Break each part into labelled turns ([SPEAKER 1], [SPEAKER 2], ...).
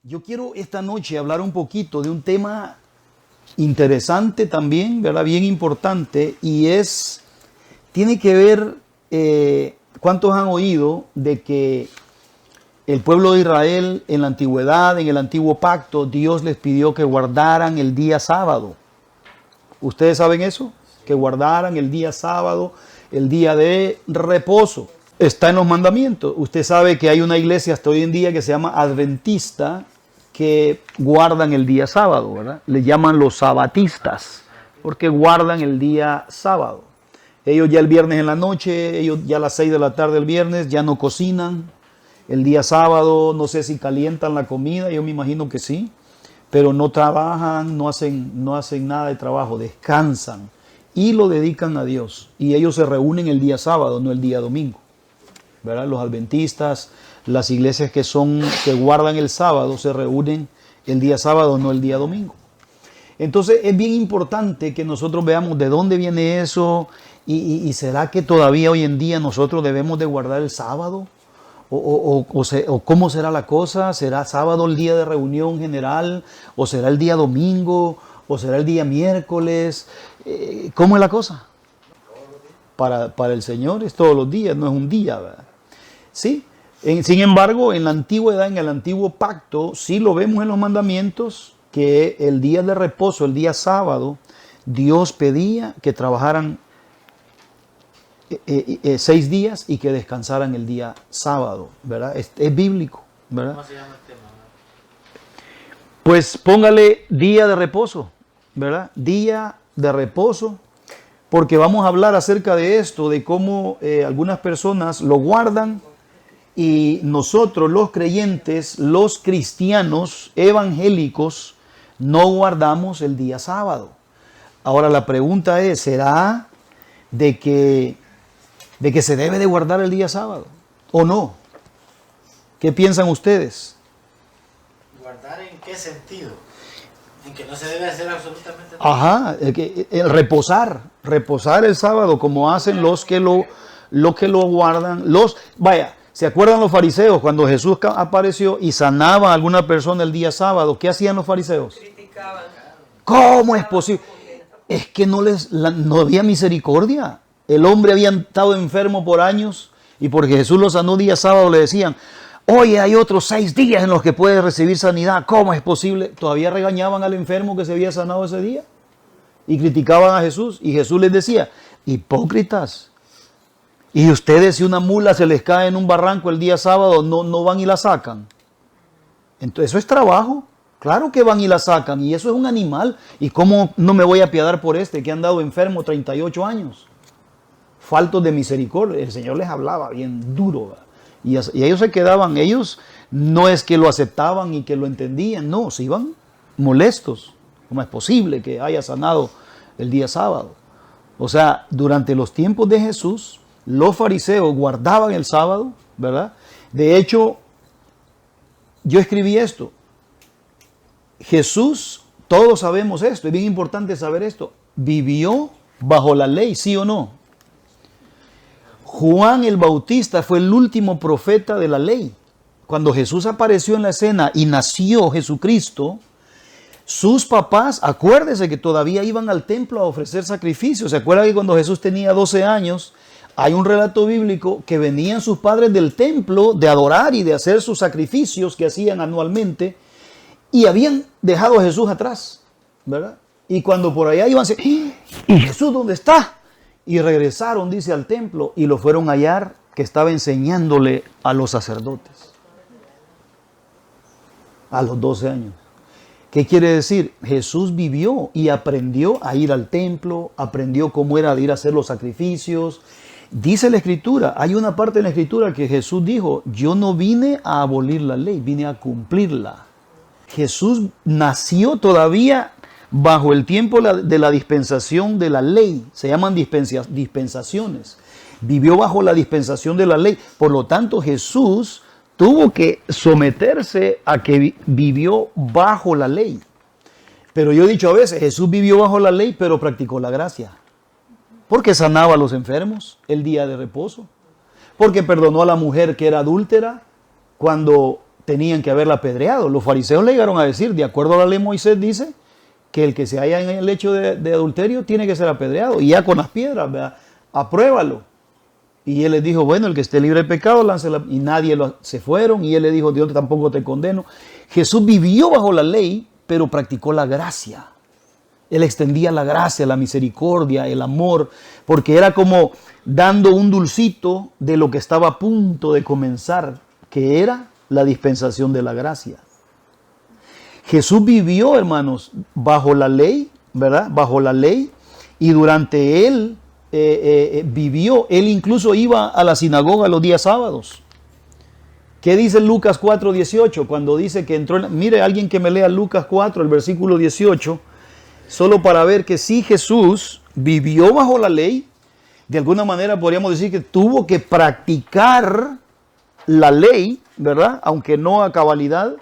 [SPEAKER 1] Yo quiero esta noche hablar un poquito de un tema interesante también, ¿verdad? Bien importante, y tiene que ver, ¿cuántos han oído de que el pueblo de Israel en la antigüedad, en el antiguo pacto, Dios les pidió que guardaran el día sábado? ¿Ustedes saben eso? Que guardaran el día sábado, el día de reposo. Está en los mandamientos. Usted sabe que hay una iglesia hasta hoy en día que se llama adventista, que guardan el día sábado, ¿verdad? Le llaman los sabatistas, porque guardan el día sábado. Ellos ya el viernes en la noche, ellos ya a las 6 de la tarde el viernes, ya no cocinan. El día sábado, no sé si calientan la comida, yo me imagino que sí, pero no trabajan, no hacen nada de trabajo, descansan y lo dedican a Dios. Y ellos se reúnen el día sábado, no el día domingo, ¿verdad? Los adventistas, las iglesias que guardan el sábado, se reúnen el día sábado, no el día domingo. Entonces es bien importante que nosotros veamos de dónde viene eso y será que todavía hoy en día nosotros debemos de guardar el sábado o cómo será la cosa. ¿Será sábado el día de reunión general o será el día domingo o será el día miércoles? ¿Cómo es la cosa? Para el Señor es todos los días, no es un día, ¿verdad? Sí. Sin embargo, en la antigüedad, en el antiguo pacto, sí lo vemos en los mandamientos, que el día de reposo, el día sábado, Dios pedía que trabajaran 6 días y que descansaran el día sábado, ¿verdad? Es bíblico, ¿verdad?
[SPEAKER 2] ¿Cómo se llama el tema?
[SPEAKER 1] Pues póngale día de reposo, ¿verdad? Día de reposo, porque vamos a hablar acerca de esto, de cómo algunas personas lo guardan y nosotros los creyentes, los cristianos evangélicos, no guardamos el día sábado. Ahora la pregunta es, ¿será de que se debe de guardar el día sábado o no? ¿Qué piensan ustedes?
[SPEAKER 2] ¿Guardar en qué sentido? En que no se debe hacer absolutamente nada.
[SPEAKER 1] Ajá, el reposar el sábado, como hacen los que lo guardan. Vaya, ¿se acuerdan los fariseos cuando Jesús apareció y sanaba a alguna persona el día sábado? ¿Qué hacían los fariseos?
[SPEAKER 3] Criticaban.
[SPEAKER 1] ¿Cómo es posible? Es que no había misericordia. El hombre había estado enfermo por años y porque Jesús lo sanó día sábado le decían, oye, hay otros 6 días en los que puedes recibir sanidad. ¿Cómo es posible? Todavía regañaban al enfermo que se había sanado ese día y criticaban a Jesús. Y Jesús les decía, hipócritas. Y ustedes, si una mula se les cae en un barranco el día sábado, no van y la sacan. Entonces eso es trabajo. Claro que van y la sacan. Y eso es un animal. ¿Y cómo no me voy a apiadar por este que ha andado enfermo 38 años? Faltos de misericordia. El Señor les hablaba bien duro. Y ellos se quedaban, ellos no es que lo aceptaban y que lo entendían, no, se iban molestos. ¿Cómo es posible que haya sanado el día sábado? O sea, durante los tiempos de Jesús, los fariseos guardaban el sábado, ¿verdad? De hecho, yo escribí esto. Jesús, todos sabemos esto, es bien importante saber esto, vivió bajo la ley, ¿sí o no? Juan el Bautista fue el último profeta de la ley. Cuando Jesús apareció en la escena y nació Jesucristo, sus papás, acuérdense que todavía iban al templo a ofrecer sacrificios. ¿Se acuerdan que cuando Jesús tenía 12 años, hay un relato bíblico que venían sus padres del templo de adorar y de hacer sus sacrificios que hacían anualmente y habían dejado a Jesús atrás, ¿verdad? Y cuando por allá iban, ¿y Jesús dónde está? Y regresaron, dice, al templo y lo fueron a hallar que estaba enseñándole a los sacerdotes. A los 12 años. ¿Qué quiere decir? Jesús vivió y aprendió a ir al templo, aprendió cómo era de ir a hacer los sacrificios. Dice la Escritura, hay una parte de la Escritura que Jesús dijo, yo no vine a abolir la ley, vine a cumplirla. Jesús nació todavía bajo el tiempo de la dispensación de la ley, se llaman dispensaciones. Vivió bajo la dispensación de la ley, por lo tanto Jesús tuvo que someterse a que vivió bajo la ley. Pero yo he dicho a veces, Jesús vivió bajo la ley, pero practicó la gracia. Porque sanaba a los enfermos el día de reposo. Porque perdonó a la mujer que era adúltera cuando tenían que haberla apedreado. Los fariseos le llegaron a decir, de acuerdo a la ley Moisés dice, que el que se halla en el hecho de adulterio tiene que ser apedreado. Y ya con las piedras, ¿verdad? Apruébalo. Y él les dijo, bueno, el que esté libre de pecado, láncela. Y se fueron. Y él le dijo, Dios tampoco te condeno. Jesús vivió bajo la ley, pero practicó la gracia. Él extendía la gracia, la misericordia, el amor, porque era como dando un dulcito de lo que estaba a punto de comenzar, que era la dispensación de la gracia. Jesús vivió, hermanos, bajo la ley, ¿verdad? Bajo la ley, y durante él vivió, él incluso iba a la sinagoga los días sábados. ¿Qué dice Lucas 4:18? Cuando dice que entró, mire, alguien que me lea Lucas 4, el versículo 18, solo para ver que sí, Jesús vivió bajo la ley. De alguna manera podríamos decir que tuvo que practicar la ley, ¿verdad? Aunque no a cabalidad,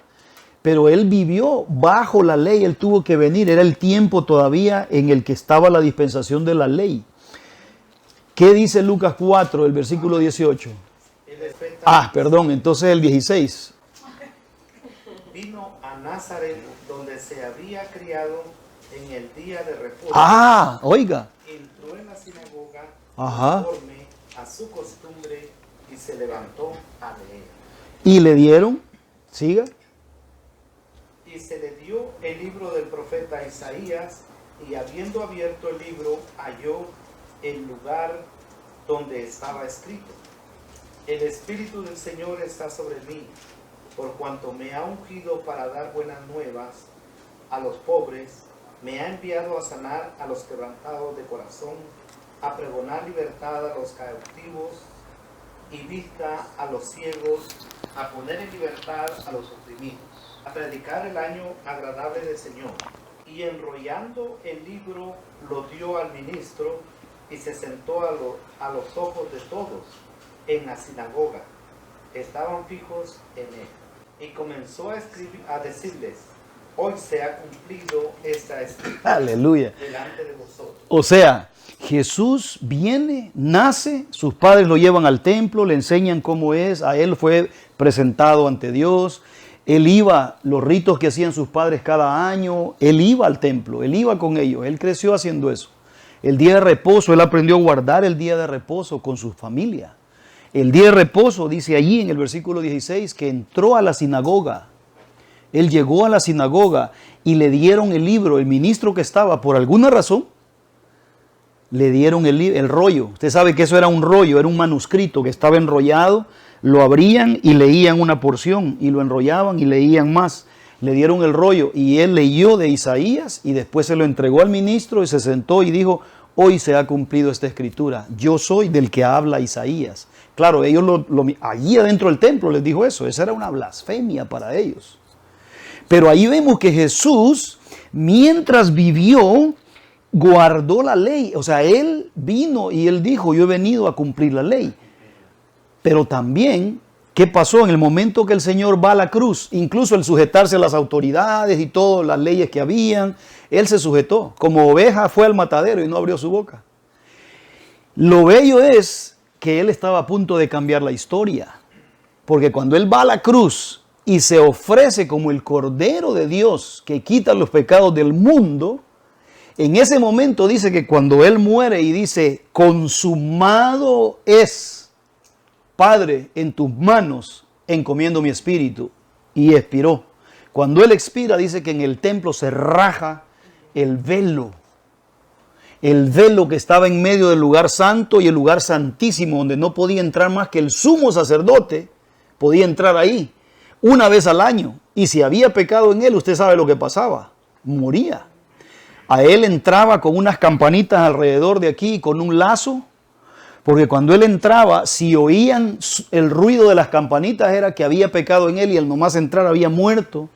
[SPEAKER 1] pero él vivió bajo la ley, él tuvo que venir, era el tiempo todavía en el que estaba la dispensación de la ley. ¿Qué dice Lucas 4, el versículo 18? Perdón, entonces el 16.
[SPEAKER 3] Vino a Nazaret, donde se había criado en el día de reposo.
[SPEAKER 1] Oiga.
[SPEAKER 3] Entró en la sinagoga
[SPEAKER 1] conforme
[SPEAKER 3] a su costumbre y se levantó a leer.
[SPEAKER 1] Y le dieron, siga.
[SPEAKER 3] Y se le dio el libro del profeta Isaías, y habiendo abierto el libro, halló el lugar donde estaba escrito: El Espíritu del Señor está sobre mí, por cuanto me ha ungido para dar buenas nuevas a los pobres, me ha enviado a sanar a los quebrantados de corazón, a pregonar libertad a los cautivos y vista a los ciegos, a poner en libertad a los oprimidos, a predicar el año agradable del Señor. Y enrollando el libro lo dio al ministro y se sentó a los ojos de todos en la sinagoga. Estaban fijos en él. Y comenzó a decirles: hoy se ha cumplido esta escritura.
[SPEAKER 1] Aleluya.
[SPEAKER 3] Delante de vosotros.
[SPEAKER 1] O sea, Jesús viene, nace, sus padres lo llevan al templo, le enseñan cómo es, a él fue presentado ante Dios, él iba, los ritos que hacían sus padres cada año, él iba al templo, él iba con ellos, él creció haciendo eso. El día de reposo, él aprendió a guardar el día de reposo con su familia. El día de reposo, dice allí en el versículo 16, que entró a la sinagoga. Él llegó a la sinagoga y le dieron el libro, el ministro que estaba, por alguna razón, le dieron el rollo. Usted sabe que eso era un rollo, era un manuscrito que estaba enrollado, lo abrían y leían una porción, y lo enrollaban y leían más. Le dieron el rollo y él leyó de Isaías y después se lo entregó al ministro y se sentó y dijo: hoy se ha cumplido esta escritura, yo soy del que habla Isaías. Claro, ellos allí adentro del templo les dijo eso, esa era una blasfemia para ellos. Pero ahí vemos que Jesús, mientras vivió, guardó la ley. O sea, él vino y él dijo: yo he venido a cumplir la ley. Pero también, ¿qué pasó? En el momento que el Señor va a la cruz, incluso el sujetarse a las autoridades y todas las leyes que habían, él se sujetó. Como oveja fue al matadero y no abrió su boca. Lo bello es que él estaba a punto de cambiar la historia. Porque cuando él va a la cruz y se ofrece como el Cordero de Dios que quita los pecados del mundo, en ese momento dice que cuando él muere y dice: consumado es, Padre, en tus manos encomiendo mi espíritu, y expiró. Cuando él expira, dice que en el templo se raja el velo que estaba en medio del lugar santo y el lugar santísimo, donde no podía entrar más que el sumo sacerdote, podía entrar ahí una vez al año, y si había pecado en él, usted sabe lo que pasaba: moría. A él entraba con unas campanitas alrededor de aquí, con un lazo, porque cuando él entraba, si oían el ruido de las campanitas, era que había pecado en él y al nomás entrar había muerto.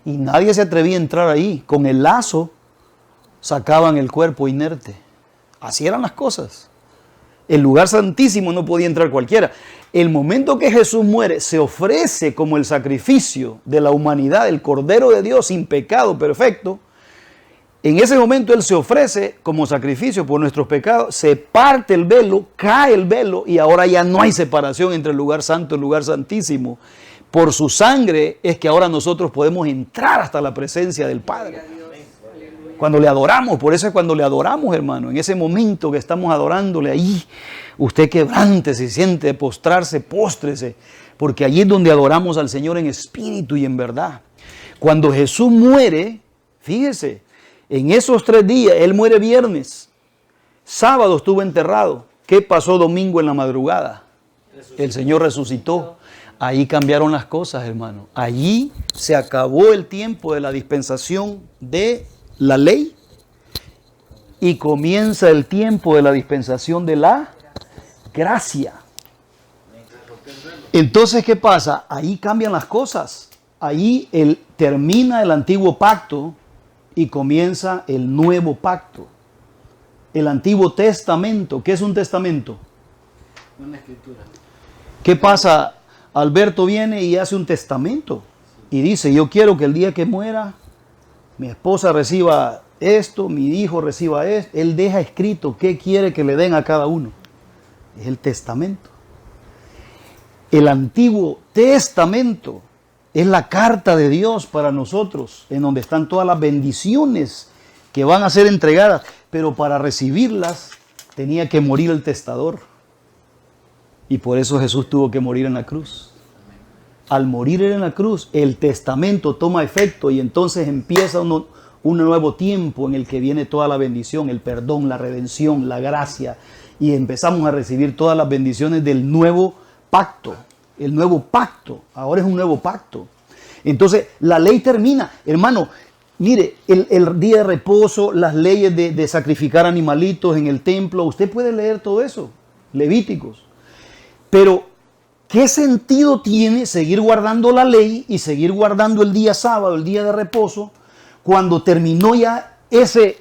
[SPEAKER 1] Y nadie se atrevía a entrar ahí. Con el lazo sacaban el cuerpo inerte. Así eran las cosas. El lugar santísimo no podía entrar cualquiera. El momento que Jesús muere, se ofrece como el sacrificio de la humanidad, el Cordero de Dios sin pecado, perfecto. En ese momento él se ofrece como sacrificio por nuestros pecados, se parte el velo, cae el velo y ahora ya no hay separación entre el lugar santo y el lugar santísimo. Por su sangre es que ahora nosotros podemos entrar hasta la presencia del Padre. Cuando le adoramos, por eso es cuando le adoramos, hermano. En ese momento que estamos adorándole ahí, usted quebrántese, siente postrarse, póstrese. Porque allí es donde adoramos al Señor en espíritu y en verdad. Cuando Jesús muere, fíjese, en esos 3 días, Él muere viernes. Sábado estuvo enterrado. ¿Qué pasó domingo en la madrugada? El Señor resucitó. Ahí cambiaron las cosas, hermano. Allí se acabó el tiempo de la dispensación de la ley y comienza el tiempo de la dispensación de la gracia. Entonces, ¿qué pasa? Ahí cambian las cosas. Ahí termina el antiguo pacto y comienza el nuevo pacto. El Antiguo Testamento. ¿Qué es un testamento?
[SPEAKER 2] Una escritura.
[SPEAKER 1] ¿Qué pasa? Alberto viene y hace un testamento y dice, yo quiero que el día que muera, mi esposa reciba esto, mi hijo reciba esto. Él deja escrito qué quiere que le den a cada uno. Es el testamento. El Antiguo Testamento es la carta de Dios para nosotros, en donde están todas las bendiciones que van a ser entregadas, pero para recibirlas tenía que morir el testador. Y por eso Jesús tuvo que morir en la cruz. Al morir en la cruz, el testamento toma efecto y entonces empieza un nuevo tiempo en el que viene toda la bendición, el perdón, la redención, la gracia. Y empezamos a recibir todas las bendiciones del nuevo pacto. El nuevo pacto. Ahora es un nuevo pacto. Entonces, la ley termina. Hermano, mire, el día de reposo, las leyes de sacrificar animalitos en el templo. Usted puede leer todo eso. Levíticos. Pero, ¿qué sentido tiene seguir guardando la ley y seguir guardando el día sábado, el día de reposo, cuando terminó ya ese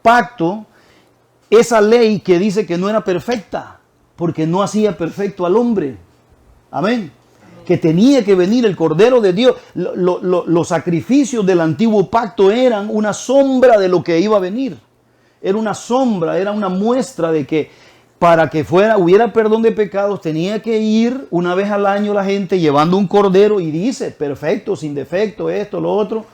[SPEAKER 1] pacto, esa ley que dice que no era perfecta, porque no hacía perfecto al hombre? Amén. Que tenía que venir el Cordero de Dios. Los sacrificios del antiguo pacto eran una sombra de lo que iba a venir. Era una sombra, era una muestra de que para que hubiera perdón de pecados, tenía que ir una vez al año la gente llevando un cordero y dice, perfecto, sin defecto, esto, lo otro.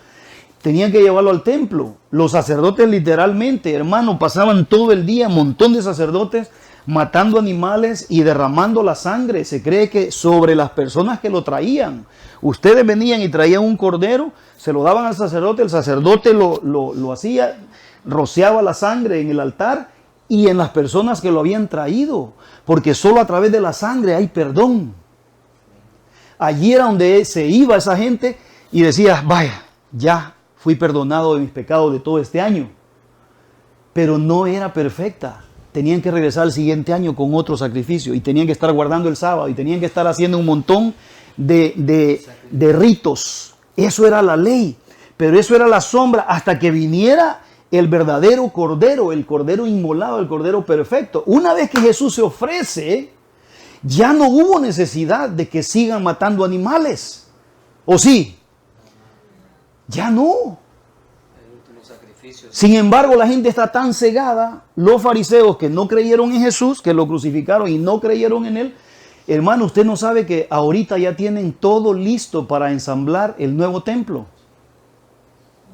[SPEAKER 1] Tenían que llevarlo al templo. Los sacerdotes literalmente, hermano, pasaban todo el día, un montón de sacerdotes, matando animales y derramando la sangre. Se cree que sobre las personas que lo traían. Ustedes venían y traían un cordero, se lo daban al sacerdote, el sacerdote lo hacía, rociaba la sangre en el altar y en las personas que lo habían traído, porque solo a través de la sangre hay perdón. Allí era donde se iba esa gente y decía, vaya, ya fui perdonado de mis pecados de todo este año. Pero no era perfecta. Tenían que regresar al siguiente año con otro sacrificio y tenían que estar guardando el sábado y tenían que estar haciendo un montón de ritos. Eso era la ley, pero eso era la sombra hasta que viniera el verdadero cordero, el cordero inmolado, el cordero perfecto. Una vez que Jesús se ofrece, ya no hubo necesidad de que sigan matando animales. ¿O sí? Ya no. Sin embargo, la gente está tan cegada, los fariseos que no creyeron en Jesús, que lo crucificaron y no creyeron en Él. Hermano, usted no sabe que ahorita ya tienen todo listo para ensamblar el nuevo templo.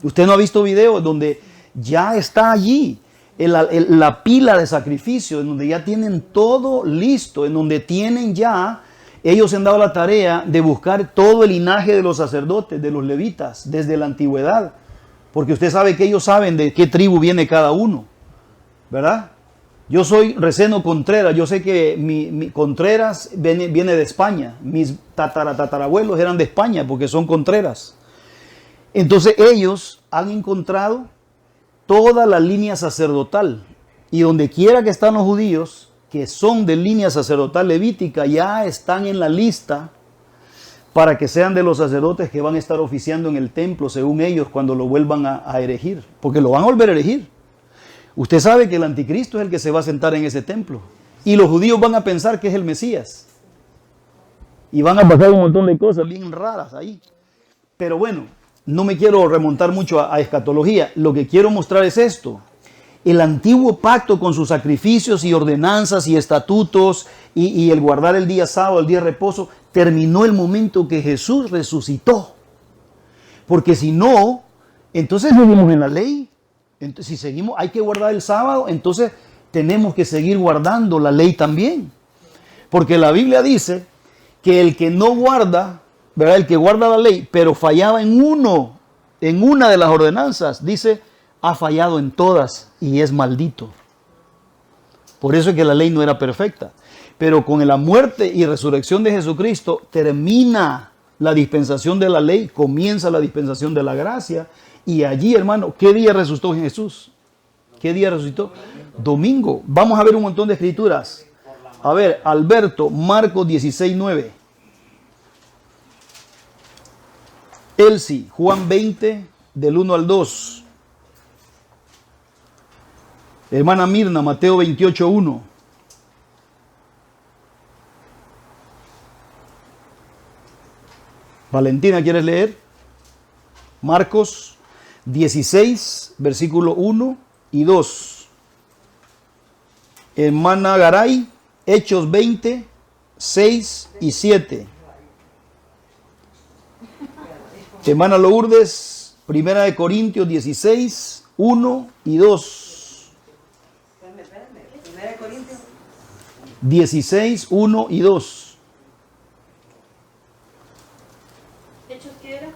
[SPEAKER 1] Usted no ha visto videos donde ya está allí la pila de sacrificio, en donde ya tienen todo listo, en donde tienen ya, ellos se han dado la tarea de buscar todo el linaje de los sacerdotes, de los levitas, desde la antigüedad, porque usted sabe que ellos saben de qué tribu viene cada uno, ¿verdad? Yo soy Receno Contreras, yo sé que mi Contreras viene de España, mis tatarabuelos eran de España porque son Contreras. Entonces ellos han encontrado toda la línea sacerdotal y donde quiera que están los judíos que son de línea sacerdotal levítica ya están en la lista para que sean de los sacerdotes que van a estar oficiando en el templo según ellos cuando lo vuelvan a erigir, porque lo van a volver a erigir. Usted sabe que el anticristo es el que se va a sentar en ese templo y los judíos van a pensar que es el Mesías y van a pasar un montón de cosas bien raras ahí. Pero bueno, no me quiero remontar mucho a escatología. Lo que quiero mostrar es esto. El antiguo pacto con sus sacrificios y ordenanzas y estatutos y el guardar el día sábado, el día de reposo, terminó el momento que Jesús resucitó. Porque si no, entonces vivimos en la ley. Entonces, si seguimos, hay que guardar el sábado, entonces tenemos que seguir guardando la ley también. Porque la Biblia dice que el que no guarda, ¿verdad? El que guarda la ley, pero fallaba en una de las ordenanzas, dice, ha fallado en todas y es maldito. Por eso es que la ley no era perfecta. Pero con la muerte y resurrección de Jesucristo termina la dispensación de la ley, comienza la dispensación de la gracia. Y allí, hermano, ¿qué día resucitó Jesús? ¿Qué día resucitó? Domingo. Vamos a ver un montón de escrituras. A ver, Alberto, Marcos 16:9. Elsie, Juan 20, del 1 al 2. Hermana Mirna, Mateo 28:1. Valentina, ¿quieres leer? Marcos 16, versículo 1 y 2. Hermana Garay, Hechos 20, 6 y 7. Hermana Lourdes, Primera de Corintios 16, 1 y 2.
[SPEAKER 4] Primera de Corintios
[SPEAKER 1] 16, 1 y 2.
[SPEAKER 5] ¿Hechos qué era?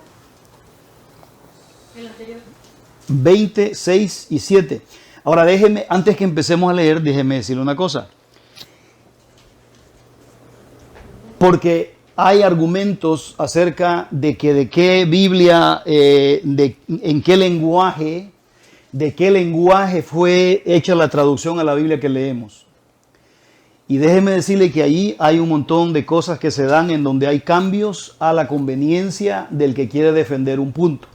[SPEAKER 5] El anterior.
[SPEAKER 1] 20, 6 y 7. Ahora déjeme, antes que empecemos a leer, déjeme decirle una cosa. Porque hay argumentos acerca de que de qué Biblia, en qué lenguaje, de qué lenguaje fue hecha la traducción a la Biblia que leemos. Y déjeme decirle que allí hay un montón de cosas que se dan en donde hay cambios a la conveniencia del que quiere defender un punto.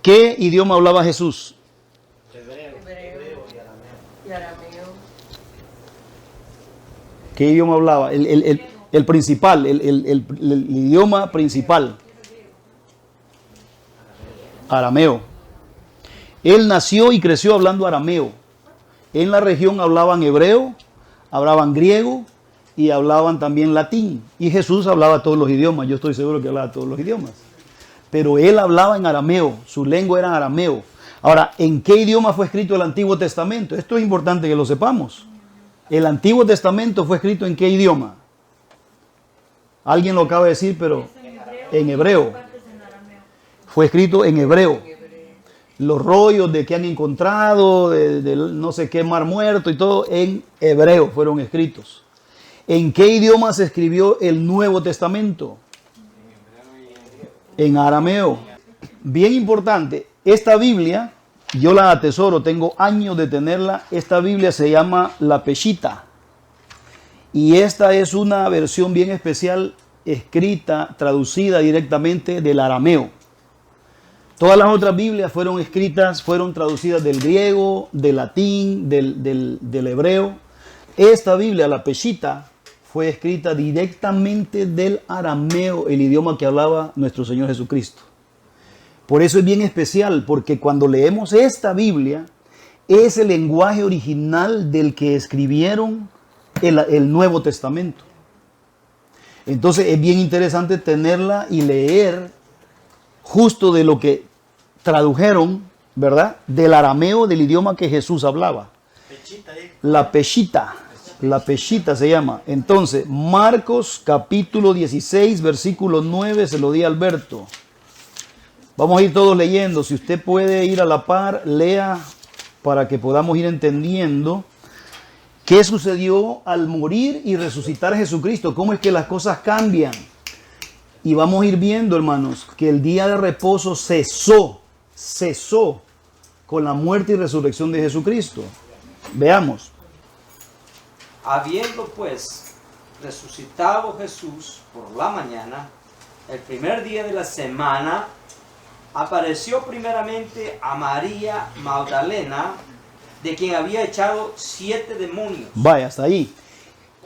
[SPEAKER 1] ¿Qué idioma hablaba Jesús?
[SPEAKER 2] Hebreo
[SPEAKER 4] y arameo.
[SPEAKER 1] ¿Qué idioma hablaba? El principal, el idioma principal. Arameo. Él nació y creció hablando arameo. En la región hablaban hebreo, hablaban griego y hablaban también latín. Y Jesús hablaba todos los idiomas. Yo estoy seguro que hablaba todos los idiomas. Pero él hablaba en arameo. Su lengua era arameo. Ahora, ¿en qué idioma fue escrito el Antiguo Testamento? Esto es importante que lo sepamos. El Antiguo Testamento fue escrito ¿en qué idioma? Alguien lo acaba de decir, pero en hebreo. Fue escrito en hebreo. Los rollos de que han encontrado, de no sé qué mar muerto y todo, en hebreo fueron escritos. ¿En qué idioma se escribió el Nuevo Testamento? En arameo. Bien importante, esta Biblia, yo la atesoro, tengo años de tenerla. Esta Biblia se llama la Peshita. Y esta es una versión bien especial, escrita, traducida directamente del arameo. Todas las otras Biblias fueron escritas, fueron traducidas del griego, del latín, del hebreo. Esta Biblia, la Peshita, fue escrita directamente del arameo, el idioma que hablaba nuestro Señor Jesucristo. Por eso es bien especial, porque cuando leemos esta Biblia, es el lenguaje original del que escribieron el Nuevo Testamento. Entonces es bien interesante tenerla y leer justo de lo que tradujeron, ¿verdad? Del arameo, del idioma que Jesús hablaba. La Peshita se llama. Entonces, Marcos capítulo 16, versículo 9, se lo di a Alberto. Vamos a ir todos leyendo. Si usted puede ir a la par, lea para que podamos ir entendiendo qué sucedió al morir y resucitar Jesucristo. Cómo es que las cosas cambian. Y vamos a ir viendo, hermanos, que el día de reposo cesó con la muerte y resurrección de Jesucristo. Veamos.
[SPEAKER 6] Habiendo pues resucitado Jesús por la mañana, el primer día de la semana, apareció primeramente a María Magdalena, de quien había echado 7 demonios.
[SPEAKER 1] Vaya, hasta ahí.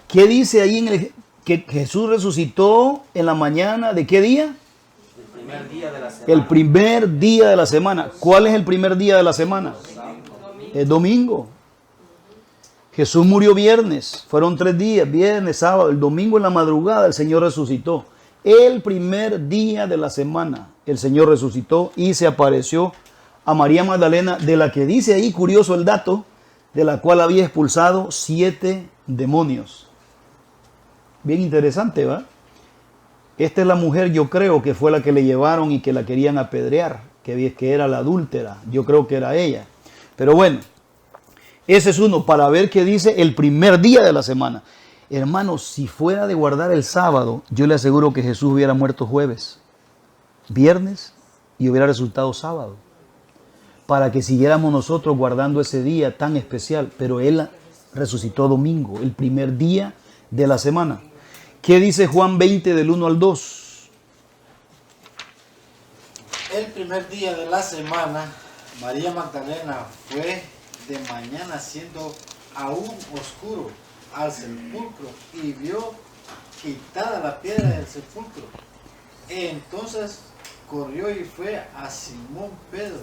[SPEAKER 1] ¿Qué dice ahí que Jesús resucitó en la mañana de qué día?
[SPEAKER 6] El primer día de la semana.
[SPEAKER 1] El primer día de la semana. ¿Cuál es el primer día de la semana? Es domingo. Jesús murió viernes, fueron 3 días, viernes, sábado, el domingo en la madrugada el Señor resucitó. El primer día de la semana el Señor resucitó y se apareció a María Magdalena, de la que dice ahí, curioso el dato, de la cual había expulsado 7 demonios. Bien interesante, ¿va? Esta es la mujer, yo creo que fue la que le llevaron y que la querían apedrear, que era la adúltera, yo creo que era ella. Pero bueno, ese es uno, para ver qué dice el primer día de la semana. Hermanos, si fuera de guardar el sábado, yo le aseguro que Jesús hubiera muerto jueves, viernes y hubiera resultado sábado, para que siguiéramos nosotros guardando ese día tan especial. Pero Él resucitó domingo, el primer día de la semana. ¿Qué dice Juan 20 del 1 al 2?
[SPEAKER 2] El primer día de la semana, María Magdalena fue de mañana siendo aún oscuro al sepulcro y vio quitada la piedra del sepulcro. Entonces corrió y fue a Simón Pedro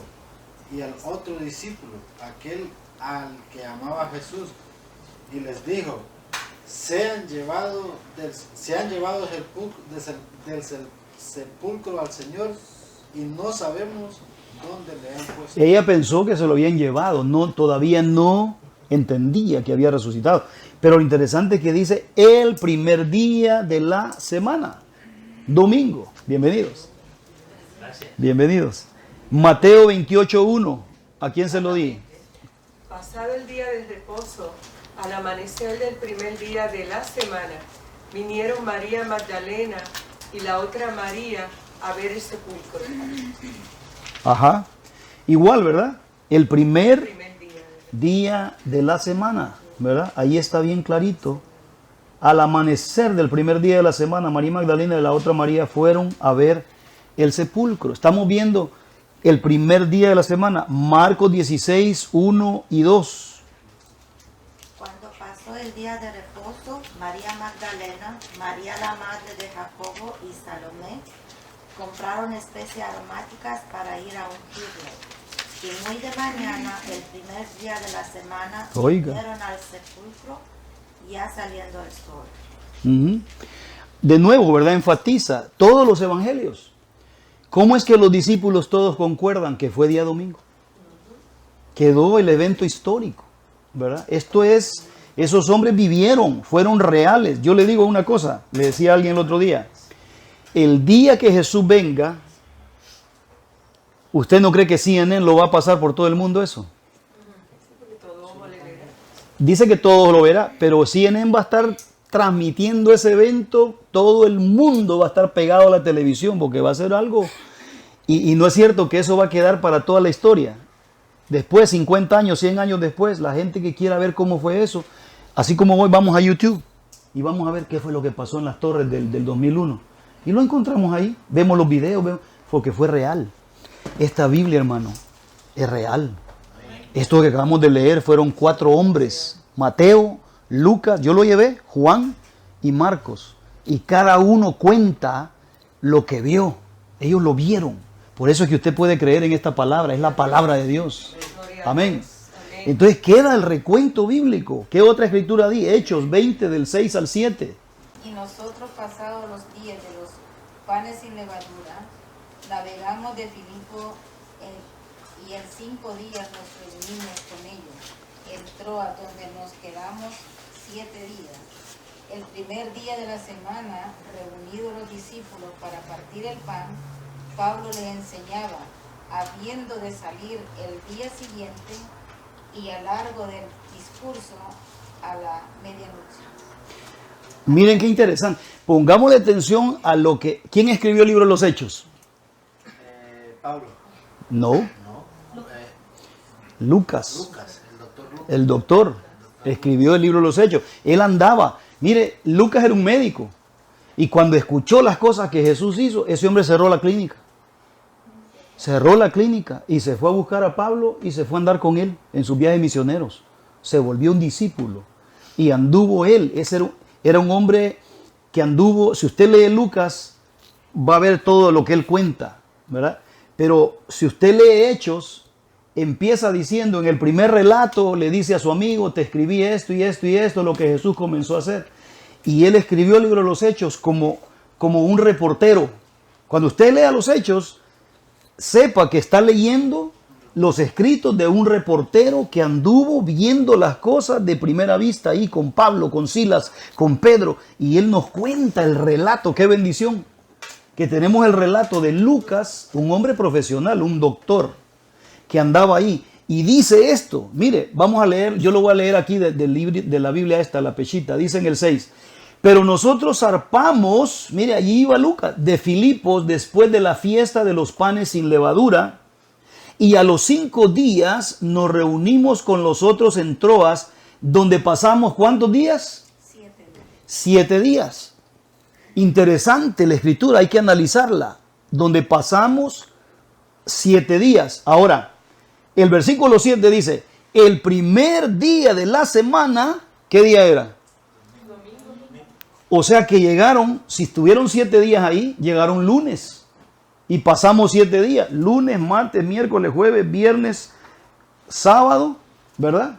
[SPEAKER 2] y al otro discípulo, aquel al que amaba a Jesús, y les dijo: se han llevado del sepulcro al Señor y no sabemos dónde le han puesto.
[SPEAKER 1] Ella pensó que se lo habían llevado, todavía no entendía que había resucitado. Pero lo interesante es que dice el primer día de la semana, domingo. Bienvenidos.
[SPEAKER 2] Gracias.
[SPEAKER 1] Bienvenidos. Mateo 28:1. ¿A quién se lo di?
[SPEAKER 4] Pasado el día del reposo, al amanecer del primer día de la semana, vinieron María Magdalena y la otra María a ver el sepulcro.
[SPEAKER 1] Ajá. Igual, ¿verdad? El primer
[SPEAKER 4] Primer día.
[SPEAKER 1] día de la semana, ¿verdad? Ahí está bien clarito. Al amanecer del primer día de la semana, María Magdalena y la otra María fueron a ver el sepulcro. Estamos viendo el primer día de la semana, Marcos 16, 1 y 2.
[SPEAKER 7] Cuando pasó el día de reposo, María Magdalena, María la madre de Jacobo y Salomé compraron especias aromáticas para ir a ungirlo. Y muy de mañana, el primer día de la semana,
[SPEAKER 1] Oiga.
[SPEAKER 7] fueron al sepulcro, ya saliendo el sol.
[SPEAKER 1] Ujú. De nuevo, ¿verdad? Enfatiza todos los evangelios. ¿Cómo es que los discípulos todos concuerdan que fue día domingo? Quedó el evento histórico, ¿verdad? Esto es, esos hombres vivieron, fueron reales. Yo le digo una cosa, le decía a alguien el otro día, el día que Jesús venga, ¿usted no cree que CNN lo va a pasar por todo el mundo eso?
[SPEAKER 4] Todo ojo le verá.
[SPEAKER 1] Dice que todo lo verá, pero CNN va a estar transmitiendo ese evento, todo el mundo va a estar pegado a la televisión porque va a ser algo, y no es cierto que eso va a quedar para toda la historia. Después, 50 años, 100 años después, la gente que quiera ver cómo fue eso, así como hoy vamos a YouTube y vamos a ver qué fue lo que pasó en las torres del 2001. Y lo encontramos ahí, vemos los videos, porque fue real. Esta Biblia, hermano, es real. Esto que acabamos de leer fueron 4 hombres, Mateo, Lucas, yo lo llevé, Juan y Marcos. Y cada uno cuenta lo que vio. Ellos lo vieron. Por eso es que usted puede creer en esta palabra, es la palabra de Dios.
[SPEAKER 4] Gloria a
[SPEAKER 1] Amén.
[SPEAKER 4] Dios. Amén.
[SPEAKER 1] Entonces queda el recuento bíblico. ¿Qué otra escritura di? Hechos 20 del 6 al 7.
[SPEAKER 7] Y nosotros, pasados los días de los panes sin levadura, navegamos de Filipo y en 5 días nos reunimos con ellos. En Troa, donde nos quedamos 7 días. El primer día de la semana, reunidos los discípulos para partir el pan, Pablo le enseñaba, habiendo de salir el día siguiente y a largo del discurso a la medianoche.
[SPEAKER 1] Miren qué interesante. Pongámosle atención a lo que... ¿Quién escribió el libro de los Hechos?
[SPEAKER 2] Pablo.
[SPEAKER 1] No,
[SPEAKER 2] No.
[SPEAKER 1] Lucas.
[SPEAKER 2] Lucas, el doctor Lucas.
[SPEAKER 1] El doctor escribió el libro de los Hechos. Él andaba. Mire, Lucas era un médico. Y cuando escuchó las cosas que Jesús hizo, ese hombre cerró la clínica. Cerró la clínica y se fue a buscar a Pablo y se fue a andar con él en sus viajes misioneros. Se volvió un discípulo. Y anduvo él. Ese era un hombre que anduvo. Si usted lee Lucas, va a ver todo lo que él cuenta, ¿verdad? Pero si usted lee Hechos, empieza diciendo, en el primer relato le dice a su amigo, te escribí esto y esto y esto, lo que Jesús comenzó a hacer. Y él escribió el libro de los Hechos como un reportero. Cuando usted lea los Hechos, sepa que está leyendo los escritos de un reportero que anduvo viendo las cosas de primera vista ahí con Pablo, con Silas, con Pedro. Y él nos cuenta el relato, qué bendición, que tenemos el relato de Lucas, un hombre profesional, un doctor, que andaba ahí. Y dice esto, mire, vamos a leer, yo lo voy a leer aquí del libro de la Biblia esta, la pechita, dice en el 6. Pero nosotros zarpamos, mire, allí iba Lucas, de Filipos después de la fiesta de los panes sin levadura, y a los 5 días nos reunimos con los otros en Troas, donde pasamos, ¿cuántos días?
[SPEAKER 7] 7 días.
[SPEAKER 1] 7 días. Interesante la escritura, hay que analizarla. Donde pasamos 7 días. Ahora, el versículo 7 dice, el primer día de la semana, ¿qué día era? O sea que llegaron, si estuvieron 7 días ahí, llegaron lunes. Y pasamos 7 días, lunes, martes, miércoles, jueves, viernes, sábado, ¿verdad?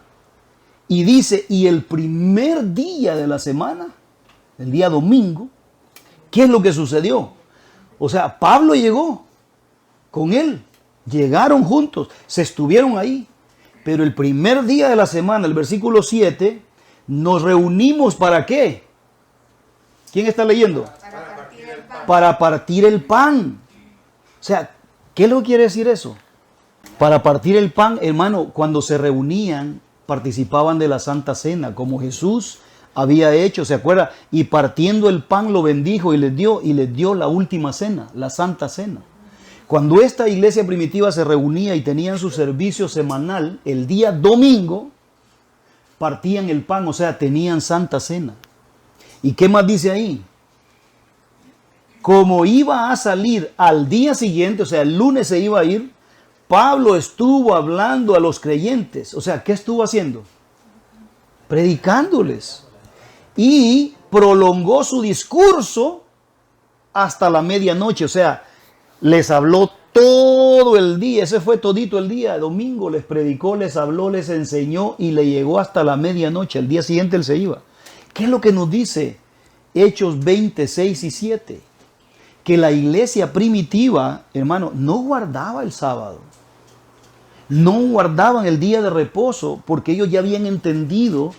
[SPEAKER 1] Y dice, y el primer día de la semana, el día domingo, ¿qué es lo que sucedió? O sea, Pablo llegó con él, llegaron juntos, se estuvieron ahí. Pero el primer día de la semana, el versículo 7, nos reunimos ¿para qué? ¿Quién está leyendo?
[SPEAKER 7] Para partir el pan.
[SPEAKER 1] Para partir el pan. O sea, ¿qué es lo que quiere decir eso? Para partir el pan, hermano, cuando se reunían, participaban de la Santa Cena, como Jesús había hecho, ¿se acuerda? Y partiendo el pan lo bendijo y les dio la última cena, la Santa Cena. Cuando esta iglesia primitiva se reunía y tenían su servicio semanal, el día domingo partían el pan, o sea, tenían Santa Cena. ¿Y qué más dice ahí? Como iba a salir al día siguiente, o sea, el lunes se iba a ir, Pablo estuvo hablando a los creyentes. O sea, ¿qué estuvo haciendo? Predicándoles. Y prolongó su discurso hasta la medianoche. O sea, les habló todo el día. Ese fue todito el día. Domingo les predicó, les habló, les enseñó y le llegó hasta la medianoche. El día siguiente él se iba. ¿Qué es lo que nos dice Hechos 26 y 7? Que la iglesia primitiva, hermano, no guardaba el sábado. No guardaban el día de reposo porque ellos ya habían entendido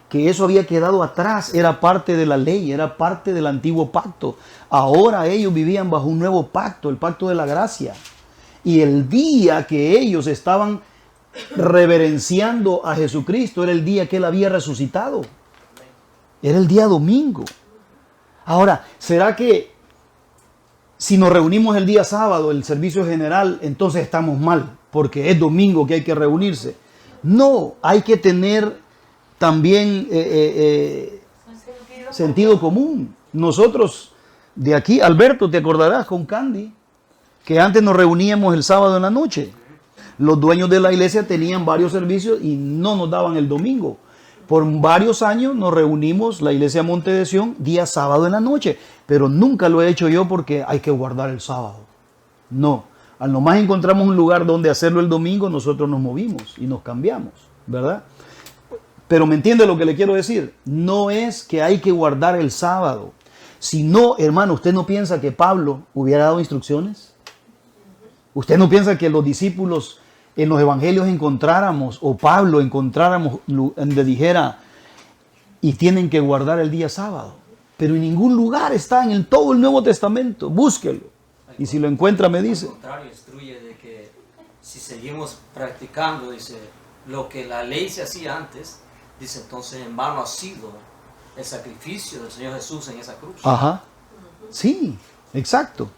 [SPEAKER 1] que eso había quedado atrás, era parte de la ley, era parte del antiguo pacto. Ahora ellos vivían bajo un nuevo pacto, el pacto de la gracia. Y el día que ellos estaban reverenciando a Jesucristo era el día que él había resucitado. Era el día domingo. Ahora, ¿será que si nos reunimos el día sábado, el servicio general, entonces estamos mal? Porque es domingo que hay que reunirse. No, hay que tener también sentido común. Nosotros de aquí, Alberto, te acordarás con Candy, que antes nos reuníamos el sábado en la noche. Los dueños de la iglesia tenían varios servicios y no nos daban el domingo. Por varios años nos reunimos, la iglesia Monte de Sion, día sábado en la noche. Pero nunca lo he hecho yo porque hay que guardar el sábado. No. Al nomás encontramos un lugar donde hacerlo el domingo, nosotros nos movimos y nos cambiamos, ¿verdad? Pero ¿me entiende lo que le quiero decir? No es que hay que guardar el sábado. Si no, hermano, ¿usted no piensa que Pablo hubiera dado instrucciones? ¿Usted no piensa que los discípulos en los evangelios encontráramos, o Pablo encontráramos donde dijera, y tienen que guardar el día sábado? Pero en ningún lugar está en todo el Nuevo Testamento. Búsquelo. Y si lo encuentra, me dice.
[SPEAKER 6] Al contrario, instruye de que si seguimos practicando, dice, lo que la ley se hacía antes, dice, entonces en vano ha sido el sacrificio del Señor Jesús en esa cruz.
[SPEAKER 1] Ajá. Sí, exacto.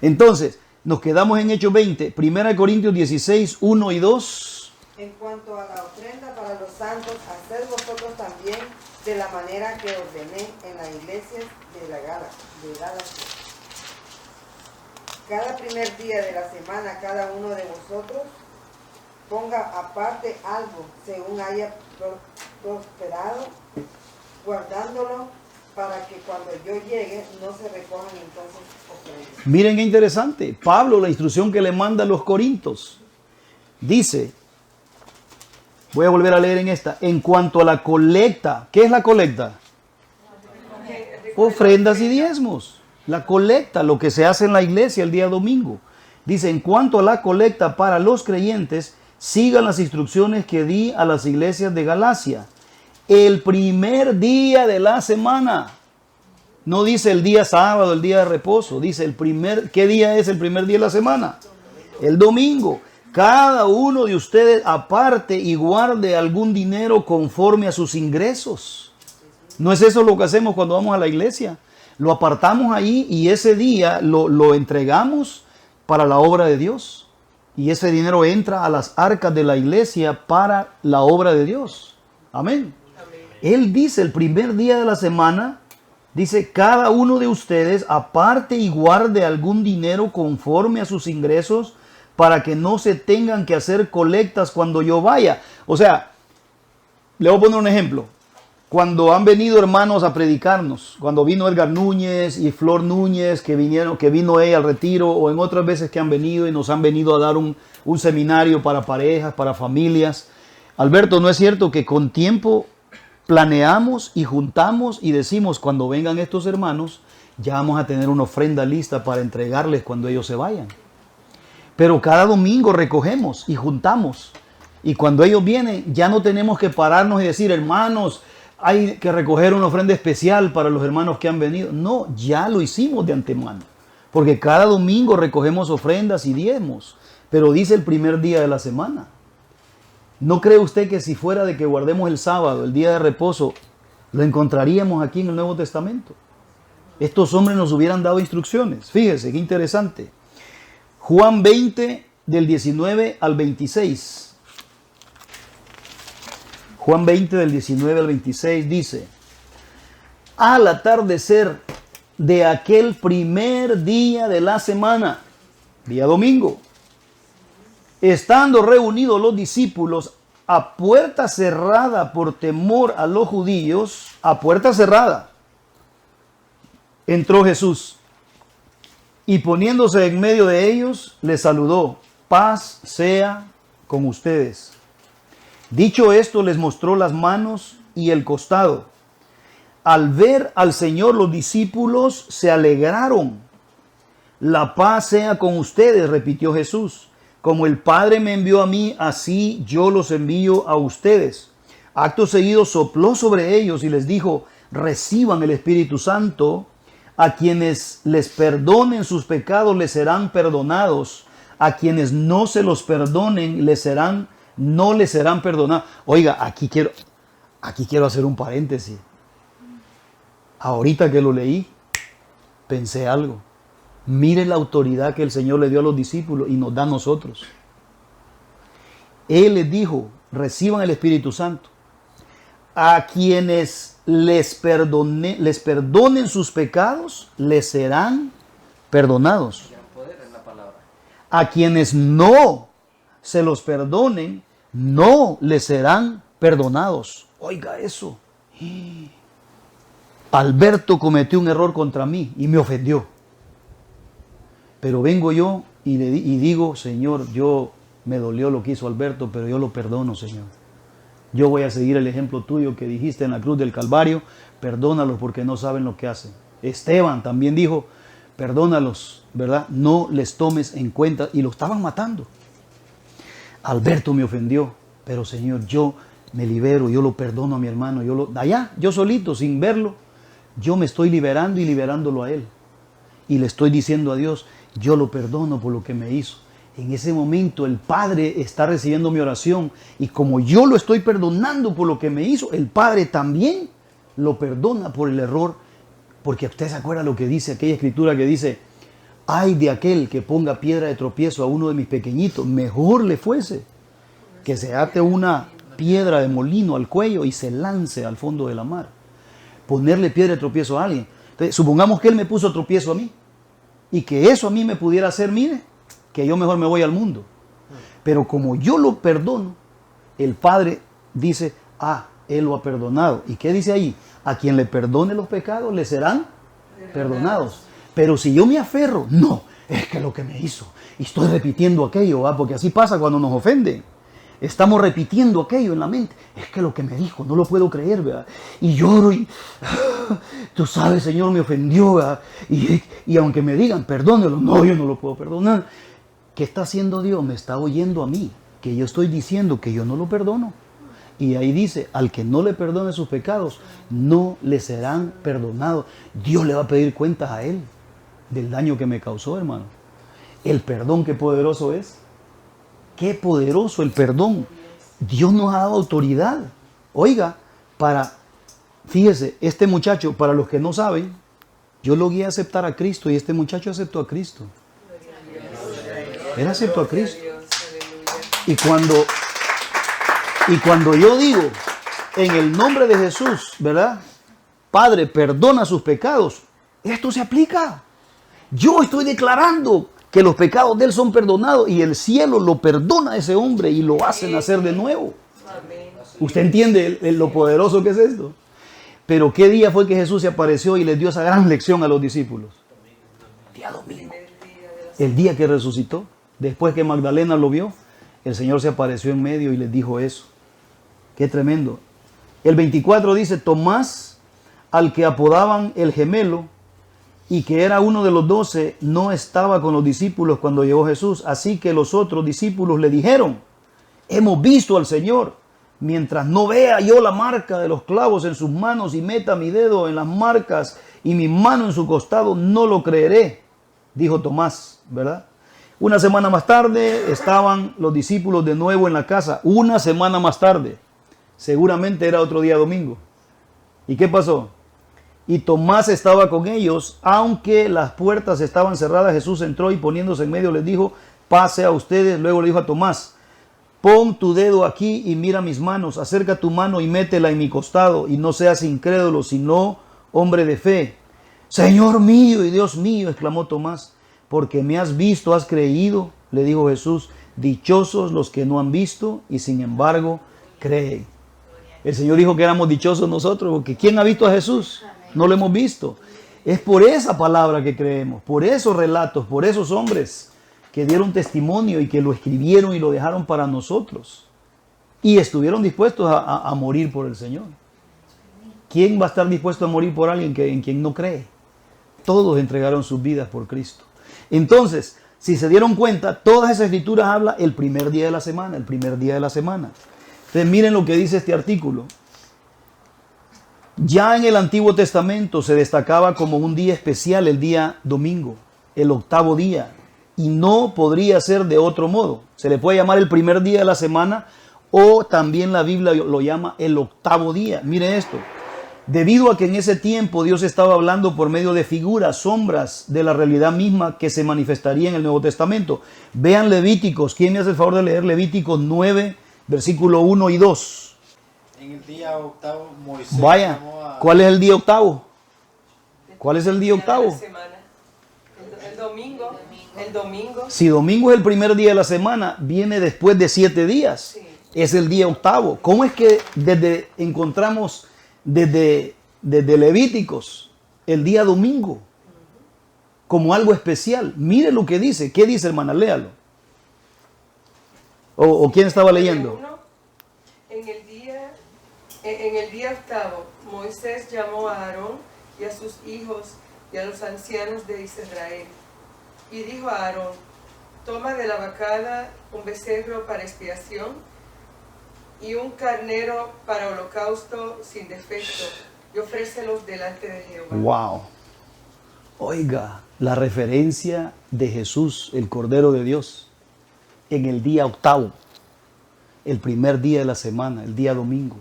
[SPEAKER 1] Entonces, nos quedamos en Hechos 20, 1 Corintios 16, 1 y 2.
[SPEAKER 8] En cuanto a la ofrenda para los santos, haced vosotros también de la manera que ordené en la iglesia de Galacia. Cada primer día de la semana, cada uno de vosotros ponga aparte algo según haya prosperado, guardándolo para que cuando yo llegue no se recojan entonces ofrendas.
[SPEAKER 1] Miren qué interesante. Pablo, la instrucción que le manda a los corintios, dice, Voy a volver a leer en esta. En cuanto a la colecta, ¿qué es la colecta? Ofrendas y diezmos. La colecta, lo que se hace en la iglesia el día domingo. Dice, en cuanto a la colecta para los creyentes, sigan las instrucciones que di a las iglesias de Galacia. El primer día de la semana. No dice el día sábado, el día de reposo. Dice el primer, ¿qué día es el primer día de la semana? El domingo. Cada uno de ustedes aparte y guarde algún dinero conforme a sus ingresos. ¿No es eso lo que hacemos cuando vamos a la iglesia? Lo apartamos ahí y ese día lo entregamos para la obra de Dios. Y ese dinero entra a las arcas de la iglesia para la obra de Dios. Amén. Él dice el primer día de la semana, dice, cada uno de ustedes aparte y guarde algún dinero conforme a sus ingresos para que no se tengan que hacer colectas cuando yo vaya. O sea, le voy a poner un ejemplo. Cuando han venido hermanos a predicarnos, cuando vino Edgar Núñez y Flor Núñez, que vino ella al retiro, o en otras veces que han venido y nos han venido a dar un seminario para parejas, para familias. Alberto, ¿no es cierto que con tiempo planeamos y juntamos y decimos, cuando vengan estos hermanos, ya vamos a tener una ofrenda lista para entregarles cuando ellos se vayan? Pero cada domingo recogemos y juntamos. Y cuando ellos vienen, ya no tenemos que pararnos y decir, hermanos, hay que recoger una ofrenda especial para los hermanos que han venido. No, ya lo hicimos de antemano. Porque cada domingo recogemos ofrendas y diezmos. Pero dice el primer día de la semana. ¿No cree usted que si fuera de que guardemos el sábado, el día de reposo, lo encontraríamos aquí en el Nuevo Testamento? Estos hombres nos hubieran dado instrucciones. Fíjese, qué interesante. Juan 20, del 19 al 26. Juan 20, del 19 al 26 dice, al atardecer de aquel primer día de la semana, día domingo, estando reunidos los discípulos a puerta cerrada por temor a los judíos, a puerta cerrada, entró Jesús y poniéndose en medio de ellos, les saludó, paz sea con ustedes. Dicho esto, les mostró las manos y el costado. Al ver al Señor, los discípulos se alegraron. La paz sea con ustedes, repitió Jesús. Como el Padre me envió a mí, así yo los envío a ustedes. Acto seguido sopló sobre ellos y les dijo, reciban el Espíritu Santo. A quienes les perdonen sus pecados les serán perdonados. A quienes no se los perdonen no les serán perdonados. Oiga, aquí quiero hacer un paréntesis. Ahorita que lo leí, pensé algo. Mire la autoridad que el Señor le dio a los discípulos y nos da a nosotros. Él les dijo, reciban el Espíritu Santo. A quienes les perdonen sus pecados, les serán perdonados. A quienes no se los perdonen, no les serán perdonados. Oiga eso. Alberto cometió un error contra mí y me ofendió. Pero vengo yo y digo, Señor, yo me dolió lo que hizo Alberto, pero yo lo perdono, Señor. Yo voy a seguir el ejemplo tuyo que dijiste en la cruz del Calvario, perdónalos porque no saben lo que hacen. Esteban también dijo, perdónalos, ¿verdad? No les tomes en cuenta, y lo estaban matando. Alberto me ofendió, pero Señor, yo me libero, yo lo perdono a mi hermano, yo solito, sin verlo, yo me estoy liberando y liberándolo a él. Y le estoy diciendo a Dios, yo lo perdono por lo que me hizo. En ese momento el Padre está recibiendo mi oración y como yo lo estoy perdonando por lo que me hizo, el Padre también lo perdona por el error. Porque usted se acuerda lo que dice aquella escritura que dice, ay de aquel que ponga piedra de tropiezo a uno de mis pequeñitos, mejor le fuese que se ate una piedra de molino al cuello y se lance al fondo de la mar. Ponerle piedra de tropiezo a alguien. Entonces, supongamos que él me puso tropiezo a mí y que eso a mí me pudiera hacer, mire, que yo mejor me voy al mundo. Pero como yo lo perdono, el Padre dice, Él lo ha perdonado. ¿Y qué dice ahí? A quien le perdone los pecados, le serán perdonados. Pero si yo me aferro, no, es que lo que me hizo, y estoy repitiendo aquello, porque así pasa cuando nos ofenden. estamos repitiendo aquello en la mente. Es que lo que me dijo, no lo puedo creer, ¿verdad? Y lloro y, tú sabes, Señor, me ofendió, ¿verdad? Y aunque me digan, perdónelo, no, yo no lo puedo perdonar. ¿Qué está haciendo Dios? Me está oyendo a mí, que yo estoy diciendo que yo no lo perdono. Y ahí dice, al que no le perdone sus pecados, no le serán perdonados. Dios le va a pedir cuentas a él del daño que me causó, hermano. El perdón, qué poderoso es. Qué poderoso el perdón. Dios nos ha dado autoridad. Oiga, fíjese, este muchacho, para los que no saben, yo lo guié a aceptar a Cristo y este muchacho aceptó a Cristo. Él aceptó a Cristo. Y cuando yo digo, en el nombre de Jesús, ¿verdad? Padre, perdona sus pecados. Esto se aplica. Yo estoy declarando que los pecados de él son perdonados y el cielo lo perdona a ese hombre y lo hace nacer de nuevo. ¿Usted entiende lo poderoso que es esto? Pero ¿qué día fue que Jesús se apareció y les dio esa gran lección a los discípulos? Día domingo. El día que resucitó. Después que Magdalena lo vio, el Señor se apareció en medio y les dijo eso. Qué tremendo. El 24 dice, Tomás, al que apodaban el gemelo, y que era uno de los 12, no estaba con los discípulos cuando llegó Jesús. Así que los otros discípulos le dijeron, hemos visto al Señor. Mientras no vea yo la marca de los clavos en sus manos y meta mi dedo en las marcas y mi mano en su costado, no lo creeré, dijo Tomás, ¿verdad? Una semana más tarde estaban los discípulos de nuevo en la casa. Una semana más tarde. Seguramente era otro día domingo. ¿Y qué pasó? Y Tomás estaba con ellos, aunque las puertas estaban cerradas. Jesús entró y poniéndose en medio les dijo, pase a ustedes. Luego le dijo a Tomás, pon tu dedo aquí y mira mis manos. Acerca tu mano y métela en mi costado. Y no seas incrédulo, sino hombre de fe. Señor mío y Dios mío, exclamó Tomás. Porque me has visto, has creído, le dijo Jesús. Dichosos los que no han visto y sin embargo creen. El Señor dijo que éramos dichosos nosotros, porque ¿quién ha visto a Jesús? No lo hemos visto. Es por esa palabra que creemos, por esos relatos, por esos hombres que dieron testimonio y que lo escribieron y lo dejaron para nosotros. Y estuvieron dispuestos a morir por el Señor. ¿Quién va a estar dispuesto a morir por alguien en quien no cree? Todos entregaron sus vidas por Cristo. Entonces, si se dieron cuenta, todas esas escrituras hablan el primer día de la semana, el primer día de la semana. Entonces, miren lo que dice este artículo. Ya en el Antiguo Testamento se destacaba como un día especial el día domingo, el octavo día, y no podría ser de otro modo. Se le puede llamar el primer día de la semana o también la Biblia lo llama el octavo día. Miren esto. Debido a que en ese tiempo Dios estaba hablando por medio de figuras, sombras de la realidad misma que se manifestaría en el Nuevo Testamento. Vean Levíticos. ¿Quién me hace el favor de leer Levíticos 9, versículo 1 y 2?
[SPEAKER 2] En el día octavo, Moisés
[SPEAKER 1] Vaya, ¿cuál es el día octavo? ¿Cuál es el día octavo?
[SPEAKER 4] El domingo. El domingo.
[SPEAKER 1] Si domingo es el primer día de la semana, viene después de 7 días.
[SPEAKER 4] Sí.
[SPEAKER 1] Es el día octavo. ¿Cómo es que encontramos desde Levíticos el día domingo como algo especial? Mire lo que dice. ¿Qué dice, hermana? Léalo. ¿O quién estaba leyendo?
[SPEAKER 4] En el día octavo, Moisés llamó a Aarón y a sus hijos y a los ancianos de Israel. Y dijo a Aarón, toma de la vacada un becerro para expiación y un carnero para holocausto sin defecto, y ofrécelos delante de Jehová.
[SPEAKER 1] Wow. Oiga, la referencia de Jesús, el Cordero de Dios, en el día octavo, el primer día de la semana, el día domingo.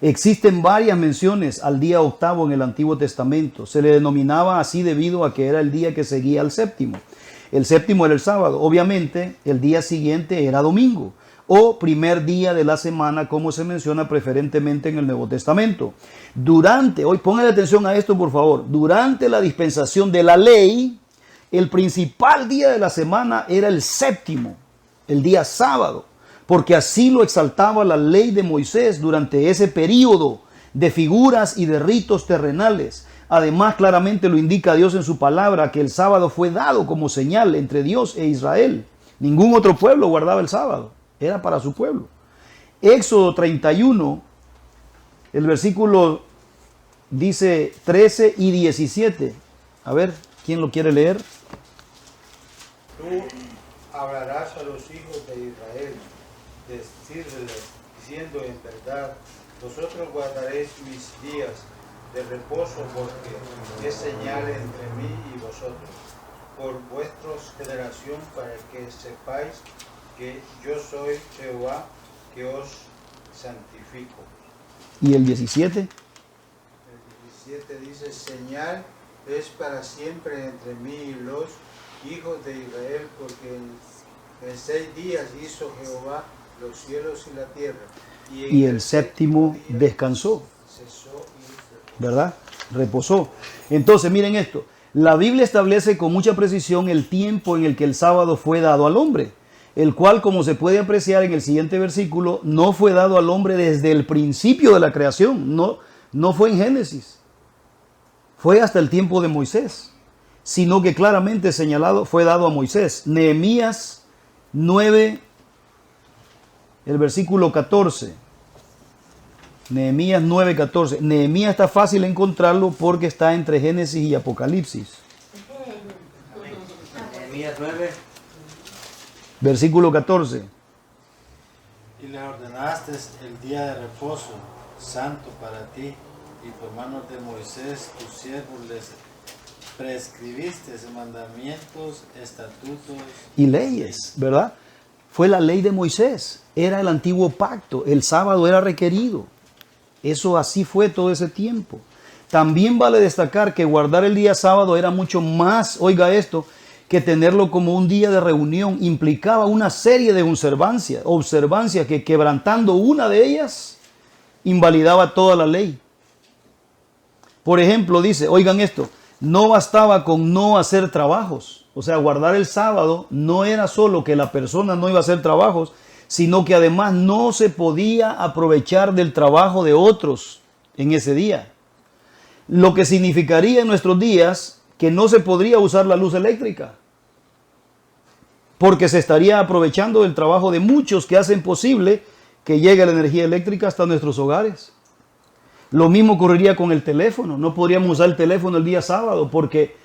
[SPEAKER 1] Existen varias menciones al día octavo en el Antiguo Testamento. Se le denominaba así debido a que era el día que seguía al séptimo. El séptimo era el sábado. Obviamente, el día siguiente era domingo, o primer día de la semana, como se menciona preferentemente en el Nuevo Testamento. Hoy póngale atención a esto, por favor. Durante la dispensación de la ley, el principal día de la semana era el séptimo, el día sábado, porque así lo exaltaba la ley de Moisés durante ese período de figuras y de ritos terrenales. Además, claramente lo indica Dios en su palabra, que el sábado fue dado como señal entre Dios e Israel. Ningún otro pueblo guardaba el sábado. era para su pueblo. Éxodo 31, el versículo dice 13 y 17. A ver, ¿quién lo quiere leer?
[SPEAKER 9] Tú hablarás a los hijos de Israel, decirles, diciendo en verdad, vosotros guardaréis mis días de reposo porque es señal entre mí y vosotros, por vuestros generación, para que sepáis que yo soy Jehová, que os santifico.
[SPEAKER 1] ¿Y el 17?
[SPEAKER 9] El 17 dice, señal es para siempre entre mí y los hijos de Israel, porque en 6 días hizo Jehová los cielos y la tierra.
[SPEAKER 1] Y el séptimo descansó,
[SPEAKER 9] cesó y
[SPEAKER 1] ¿verdad? Reposó. Entonces, miren esto. La Biblia establece con mucha precisión el tiempo en el que el sábado fue dado al hombre, el cual, como se puede apreciar en el siguiente versículo, no fue dado al hombre desde el principio de la creación, no fue en Génesis, fue hasta el tiempo de Moisés, sino que claramente señalado fue dado a Moisés. Nehemías 9, el versículo 14. Nehemías 9:14. Nehemías está fácil encontrarlo porque está entre Génesis y Apocalipsis.
[SPEAKER 6] Nehemías 9.
[SPEAKER 1] Versículo 14.
[SPEAKER 2] Y le ordenaste el día de reposo, santo para ti, y por manos de Moisés, tu siervo, les prescribiste mandamientos, estatutos
[SPEAKER 1] Y leyes, ¿verdad? Fue la ley de Moisés, era el antiguo pacto, el sábado era requerido. Eso así fue todo ese tiempo. También vale destacar que guardar el día sábado era mucho más, oiga esto, que tenerlo como un día de reunión. Implicaba una serie de observancias que, quebrantando una de ellas, invalidaba toda la ley. Por ejemplo, dice, oigan esto, no bastaba con no hacer trabajos. O sea, guardar el sábado no era solo que la persona no iba a hacer trabajos, sino que además no se podía aprovechar del trabajo de otros en ese día. Lo que significaría en nuestros días que no se podría usar la luz eléctrica, porque se estaría aprovechando del trabajo de muchos que hacen posible que llegue la energía eléctrica hasta nuestros hogares. Lo mismo ocurriría con el teléfono. No podríamos usar el teléfono el día sábado porque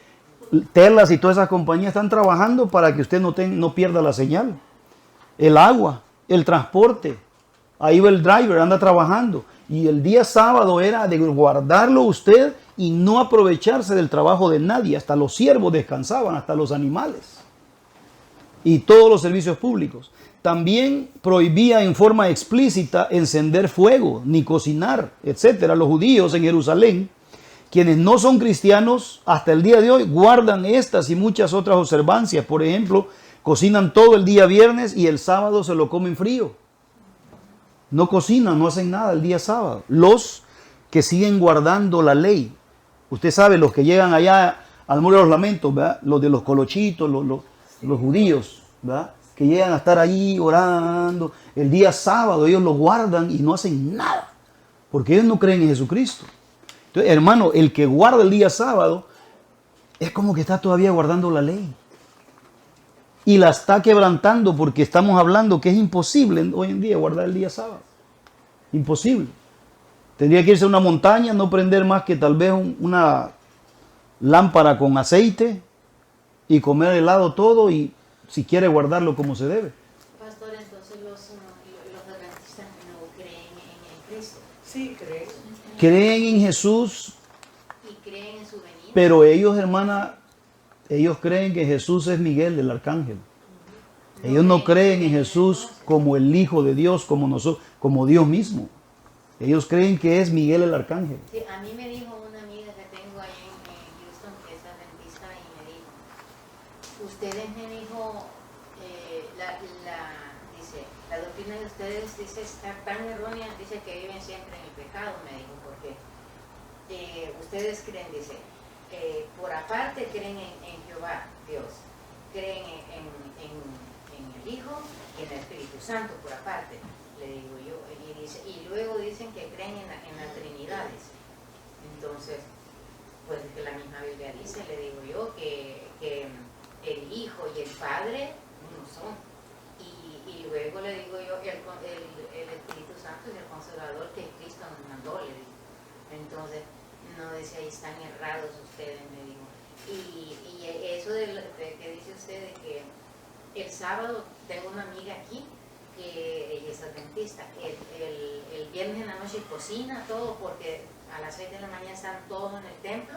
[SPEAKER 1] Telas y todas esas compañías están trabajando para que usted no pierda la señal. El agua, el transporte, ahí va el driver, anda trabajando. Y el día sábado era de guardarlo usted y no aprovecharse del trabajo de nadie. Hasta los siervos descansaban, hasta los animales. Y todos los servicios públicos. También prohibía en forma explícita encender fuego, ni cocinar, etc. Los judíos en Jerusalén, quienes no son cristianos, hasta el día de hoy guardan estas y muchas otras observancias. Por ejemplo, cocinan todo el día viernes y el sábado se lo comen frío. No cocinan, no hacen nada el día sábado. Los que siguen guardando la ley. Usted sabe, los que llegan allá al Muro de los Lamentos, ¿verdad? Los de los colochitos, los judíos, ¿verdad? Que llegan a estar ahí orando. El día sábado ellos lo guardan y no hacen nada. Porque ellos no creen en Jesucristo. Entonces, hermano, el que guarda el día sábado es como que está todavía guardando la ley. Y la está quebrantando porque estamos hablando que es imposible hoy en día guardar el día sábado. Imposible. Tendría que irse a una montaña, no prender más que tal vez una lámpara con aceite y comer helado todo y si quiere guardarlo como se debe.
[SPEAKER 5] Pastor, entonces los adventistas no creen en Cristo.
[SPEAKER 4] Sí, creen.
[SPEAKER 1] Creen en Jesús,
[SPEAKER 5] Y creen en su venida.
[SPEAKER 1] pero ellos, hermana, ellos creen que Jesús es Miguel, el arcángel. Ellos no creen en Jesús como el Hijo de Dios, como nosotros, como Dios mismo. Ellos creen que es Miguel el arcángel.
[SPEAKER 5] Sí, a mí me dijo una amiga que tengo ahí en Houston, que es adventista, y me dijo, ustedes, me dijo, dice, la doctrina de ustedes, dice, está tan errónea, dice que viven siempre en el pecado, me dijo, porque ustedes creen, dice, por aparte creen en Jehová, Dios, creen en el Hijo y en el Espíritu Santo, por aparte, le digo yo, y luego dicen que creen en las Trinidades. Entonces, pues que la misma Biblia dice, le digo yo, que el Hijo y el Padre uno son. Y luego le digo yo, el Espíritu Santo es el Consolador que Cristo nos mandó, le digo. Entonces, no dice, ahí están errados ustedes, me dijo. Y eso de que dice usted de que el sábado, tengo una amiga aquí que ella es adventista, el viernes en la noche cocina todo porque a las 6 de la mañana están todos en el templo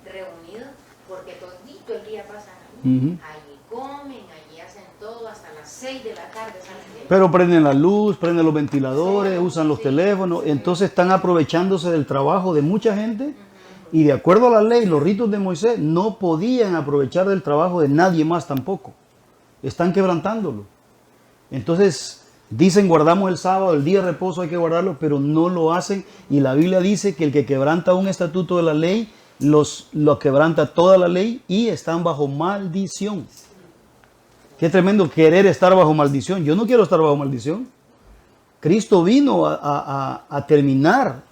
[SPEAKER 5] reunidos porque todito el día pasan allí. Allí comen, allí hacen todo hasta las 6 de la tarde salen de allí.
[SPEAKER 1] Pero prenden la luz, prenden los ventiladores, usan los teléfonos, entonces están aprovechándose del trabajo de mucha gente y de acuerdo a la ley, los ritos de Moisés no podían aprovechar del trabajo de nadie más tampoco. Están quebrantándolo. Entonces dicen guardamos el sábado, el día de reposo hay que guardarlo, pero no lo hacen y la Biblia dice que el que quebranta un estatuto de la ley, lo quebranta toda la ley y están bajo maldición. Qué tremendo querer estar bajo maldición. Yo no quiero estar bajo maldición. Cristo vino a terminar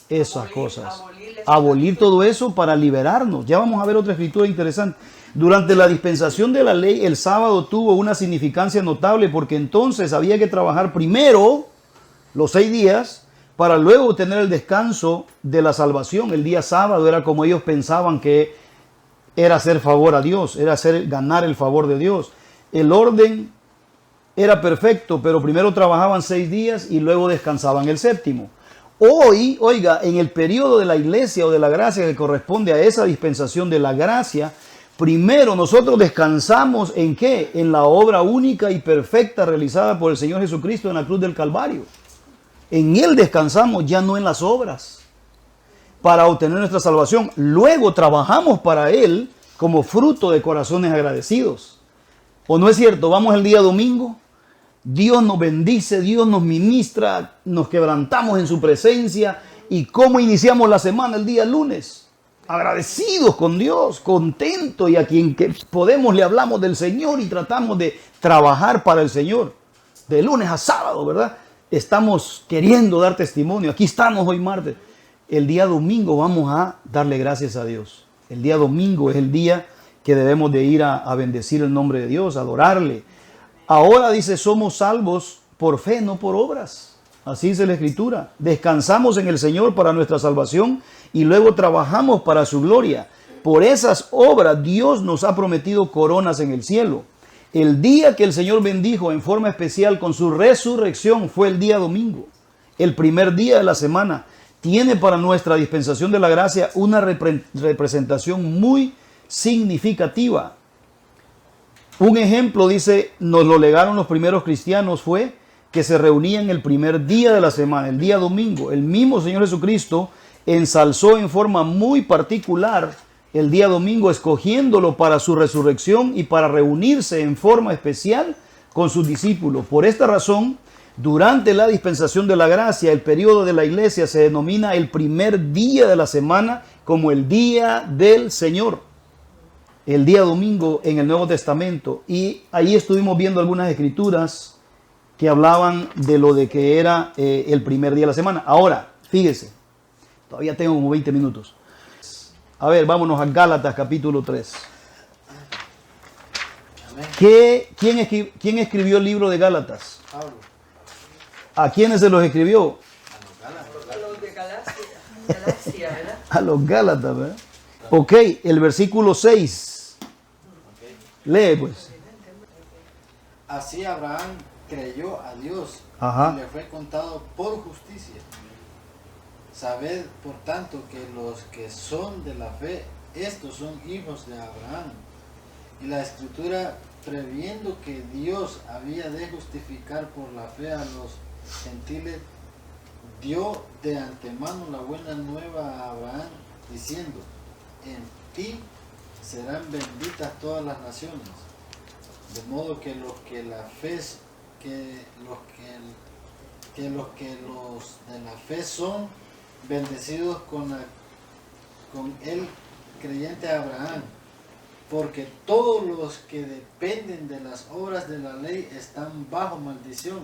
[SPEAKER 1] esas cosas, abolir todo eso para liberarnos. Ya vamos a ver otra escritura interesante. Durante la dispensación de la ley, el sábado tuvo una significancia notable porque entonces había que trabajar primero los 6 días para luego tener el descanso de la salvación. El día sábado era como ellos pensaban que era hacer favor a Dios, era ganar el favor de Dios. El orden era perfecto, pero primero trabajaban 6 días y luego descansaban el séptimo. Hoy, oiga, en el periodo de la iglesia o de la gracia que corresponde a esa dispensación de la gracia, primero nosotros descansamos ¿en qué? En la obra única y perfecta realizada por el Señor Jesucristo en la cruz del Calvario. En Él descansamos, ya no en las obras, para obtener nuestra salvación. Luego trabajamos para Él como fruto de corazones agradecidos. ¿O no es cierto? Vamos el día domingo, Dios nos bendice, Dios nos ministra, nos quebrantamos en su presencia. ¿Y cómo iniciamos la semana el día lunes? Agradecidos con Dios, contentos, y a quien que podemos le hablamos del Señor y tratamos de trabajar para el Señor. De lunes a sábado, ¿verdad? Estamos queriendo dar testimonio. Aquí estamos hoy martes. El día domingo vamos a darle gracias a Dios. El día domingo es el día que debemos de ir a bendecir el nombre de Dios, a adorarle. Ahora dice, somos salvos por fe, no por obras. Así dice la Escritura. Descansamos en el Señor para nuestra salvación y luego trabajamos para su gloria. Por esas obras Dios nos ha prometido coronas en el cielo. El día que el Señor bendijo en forma especial con su resurrección fue el día domingo. El primer día de la semana tiene para nuestra dispensación de la gracia una representación muy significativa. Un ejemplo, dice, nos lo legaron los primeros cristianos, fue que se reunían el primer día de la semana, el día domingo. El mismo Señor Jesucristo ensalzó en forma muy particular el día domingo, escogiéndolo para su resurrección y para reunirse en forma especial con sus discípulos. Por esta razón, durante la dispensación de la gracia, el periodo de la iglesia se denomina el primer día de la semana como el día del Señor. El día domingo en el Nuevo Testamento. Y ahí estuvimos viendo algunas escrituras que hablaban de lo de que era el primer día de la semana. Ahora, fíjese, todavía tengo como 20 minutos. A ver, vámonos a Gálatas capítulo 3. ¿Quién escribió el libro de Gálatas?
[SPEAKER 2] Pablo.
[SPEAKER 1] ¿A quiénes se los escribió?
[SPEAKER 4] A los de Galacia, ¿verdad?
[SPEAKER 1] A los Gálatas, ¿verdad? Ok, el versículo 6. Lee pues.
[SPEAKER 2] Así Abraham creyó a Dios
[SPEAKER 1] Ajá.
[SPEAKER 2] y le fue contado por justicia. Sabed, por tanto, que los que son de la fe, estos son hijos de Abraham. Y la Escritura, previendo que Dios había de justificar por la fe a los gentiles, dio de antemano la buena nueva a Abraham, diciendo, en ti serán benditas todas las naciones. De modo que los que la fe, los de la fe son bendecidos con el creyente Abraham, porque todos los que dependen de las obras de la ley están bajo maldición,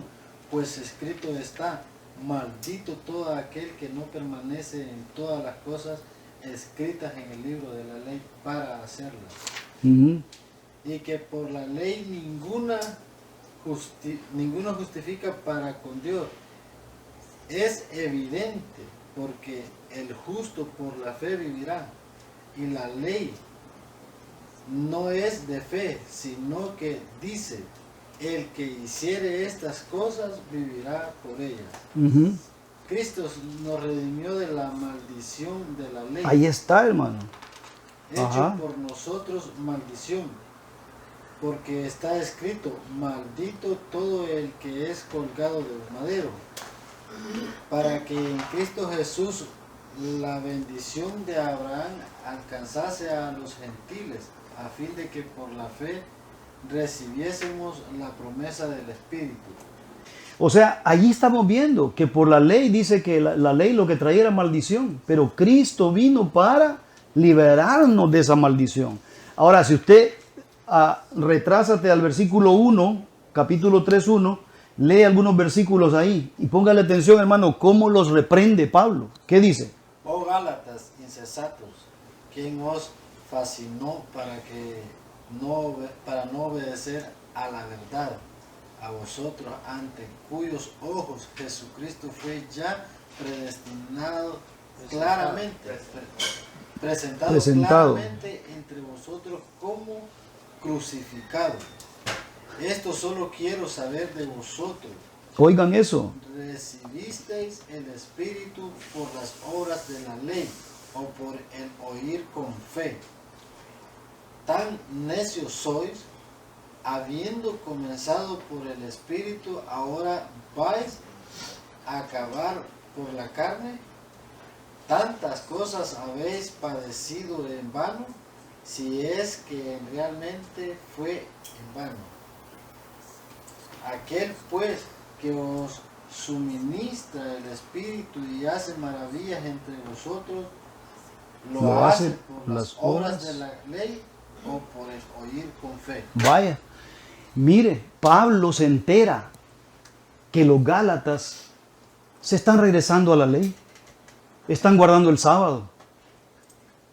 [SPEAKER 2] pues escrito está, maldito todo aquel que no permanece en todas las cosas escritas en el libro de la ley para hacerlas. Y que por la ley ninguna ninguno justifica para con Dios. Es evidente, porque el justo por la fe vivirá. Y la ley no es de fe, sino que dice, el que hiciere estas cosas vivirá por ellas. Cristo nos redimió de la maldición de la ley.
[SPEAKER 1] Ahí está, hermano.
[SPEAKER 2] Hecho por nosotros maldición, porque está escrito, maldito todo el que es colgado del madero, para que en Cristo Jesús la bendición de Abraham alcanzase a los gentiles, a fin de que por la fe recibiésemos la promesa del Espíritu.
[SPEAKER 1] O sea, allí estamos viendo que por la ley dice que la ley lo que traía era maldición, pero Cristo vino para liberarnos de esa maldición. Ahora, si usted retrásate al versículo 1, capítulo 3:1, lee algunos versículos ahí y póngale atención, hermano, cómo los reprende Pablo. ¿Qué dice?
[SPEAKER 2] Oh Gálatas insensatos, ¿quién os fascinó para no obedecer a la verdad? A vosotros, ante cuyos ojos Jesucristo fue ya presentado claramente entre vosotros como crucificado. Esto solo quiero saber de vosotros.
[SPEAKER 1] Oigan eso.
[SPEAKER 2] ¿Recibisteis el Espíritu por las obras de la ley o por el oír con fe? Tan necios sois, habiendo comenzado por el Espíritu, ahora vais a acabar por la carne. Tantas cosas habéis padecido en vano, si es que realmente fue en vano. Aquel pues que os suministra el Espíritu y hace maravillas entre vosotros, lo hace por las obras de la ley o por el oír con fe.
[SPEAKER 1] Vaya, mire, Pablo se entera que los Gálatas se están regresando a la ley, están guardando el sábado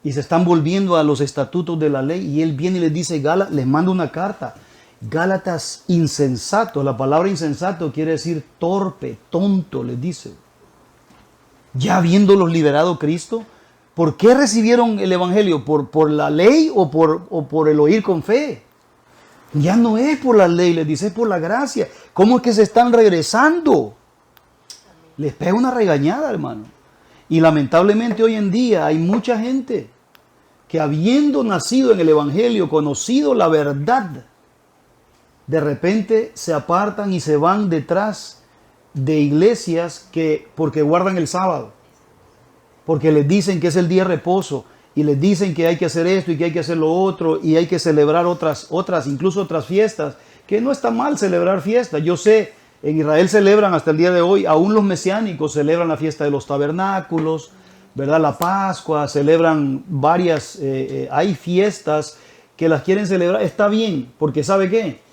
[SPEAKER 1] y se están volviendo a los estatutos de la ley, y él viene y les dice, les manda una carta, Gálatas insensato. La palabra insensato quiere decir torpe, tonto, les dice. Ya habiéndolos liberado Cristo, ¿por qué recibieron el evangelio? ¿Por la ley o por el oír con fe? Ya no es por la ley, les dice, es por la gracia. ¿Cómo es que se están regresando? Les pega una regañada, hermano. Y lamentablemente hoy en día hay mucha gente que, habiendo nacido en el evangelio, conocido la verdad, de repente se apartan y se van detrás de iglesias porque guardan el sábado, porque les dicen que es el día de reposo, y les dicen que hay que hacer esto y que hay que hacer lo otro, y hay que celebrar otras, incluso otras fiestas, que no está mal celebrar fiestas. Yo sé, en Israel celebran hasta el día de hoy, aún los mesiánicos celebran la fiesta de los tabernáculos, ¿verdad? La Pascua, celebran varias, hay fiestas que las quieren celebrar. Está bien, porque ¿sabe qué?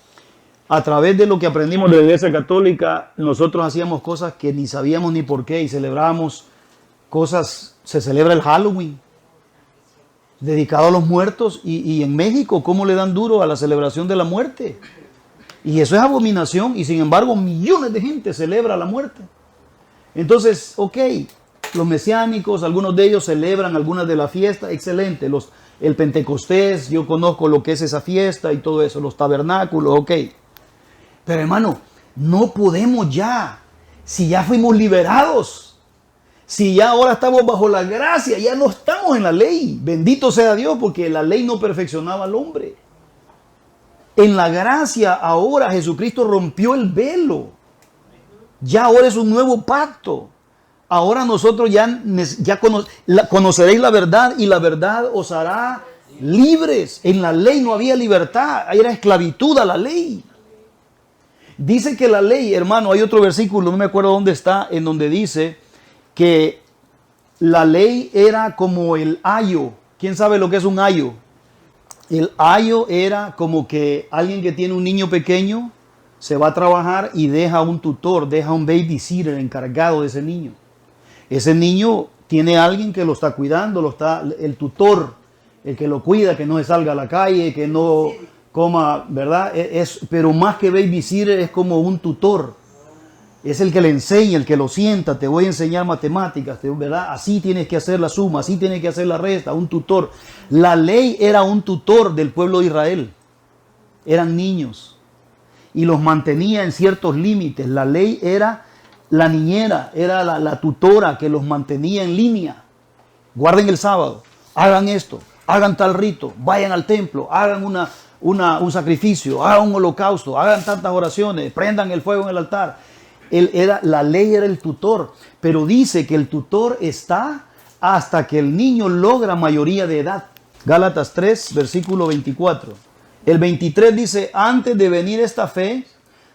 [SPEAKER 1] A través de lo que aprendimos de la Iglesia Católica, nosotros hacíamos cosas que ni sabíamos ni por qué, y celebrábamos cosas. Se celebra el Halloween, dedicado a los muertos, y en México, ¿cómo le dan duro a la celebración de la muerte? Y eso es abominación, y sin embargo millones de gente celebra la muerte. Entonces, ok, los mesiánicos, algunos de ellos celebran algunas de las fiestas, excelente. El Pentecostés, yo conozco lo que es esa fiesta y todo eso, los tabernáculos, ok. Pero hermano, no podemos ya, si ya fuimos liberados, si ya ahora estamos bajo la gracia, ya no estamos en la ley. Bendito sea Dios, porque la ley no perfeccionaba al hombre. En la gracia ahora Jesucristo rompió el velo. Ya ahora es un nuevo pacto. Ahora nosotros ya conoceréis la verdad, y la verdad os hará libres. En la ley no había libertad, era esclavitud a la ley. Dice que la ley, hermano, hay otro versículo, no me acuerdo dónde está, en donde dice que la ley era como el ayo. ¿Quién sabe lo que es un ayo? El ayo era como que alguien que tiene un niño pequeño se va a trabajar y deja un tutor, deja un babysitter encargado de ese niño. Ese niño tiene alguien que lo está cuidando, el tutor, el que lo cuida, que no se salga a la calle, que no ¿verdad? Pero más que babysitter es como un tutor. Es el que le enseña, el que lo sienta, te voy a enseñar matemáticas, ¿verdad? Así tienes que hacer la suma, así tienes que hacer la resta, un tutor. La ley era un tutor del pueblo de Israel. Eran niños y los mantenía en ciertos límites. La ley era la niñera, era la tutora que los mantenía en línea. Guarden el sábado, hagan esto, hagan tal rito, vayan al templo, hagan un sacrificio, hagan un holocausto, hagan tantas oraciones, prendan el fuego en el altar. La ley era el tutor, pero dice que el tutor está hasta que el niño logra mayoría de edad. Gálatas 3, versículo 24. El 23 dice, antes de venir esta fe,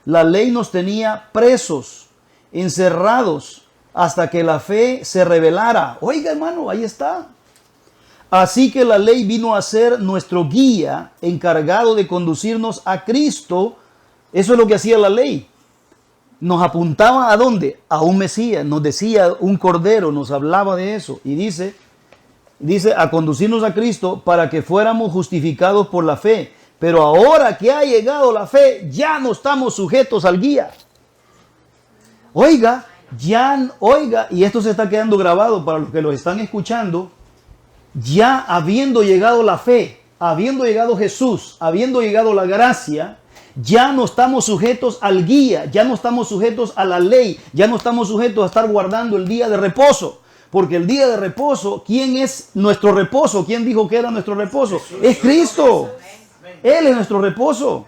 [SPEAKER 1] la ley nos tenía presos, encerrados, hasta que la fe se revelara. Oiga, hermano, ahí está. Así que la ley vino a ser nuestro guía, encargado de conducirnos a Cristo. Eso es lo que hacía la ley. Nos apuntaba ¿a dónde? A un Mesías, nos decía un cordero, nos hablaba de eso. Y dice a conducirnos a Cristo para que fuéramos justificados por la fe. Pero ahora que ha llegado la fe, ya no estamos sujetos al guía. Oiga, y esto se está quedando grabado para los que lo están escuchando. Ya habiendo llegado la fe, habiendo llegado Jesús, habiendo llegado la gracia, ya no estamos sujetos al guía, ya no estamos sujetos a la ley, ya no estamos sujetos a estar guardando el día de reposo. Porque el día de reposo, ¿quién es nuestro reposo? ¿Quién dijo que era nuestro reposo? Es Cristo. Él es nuestro reposo.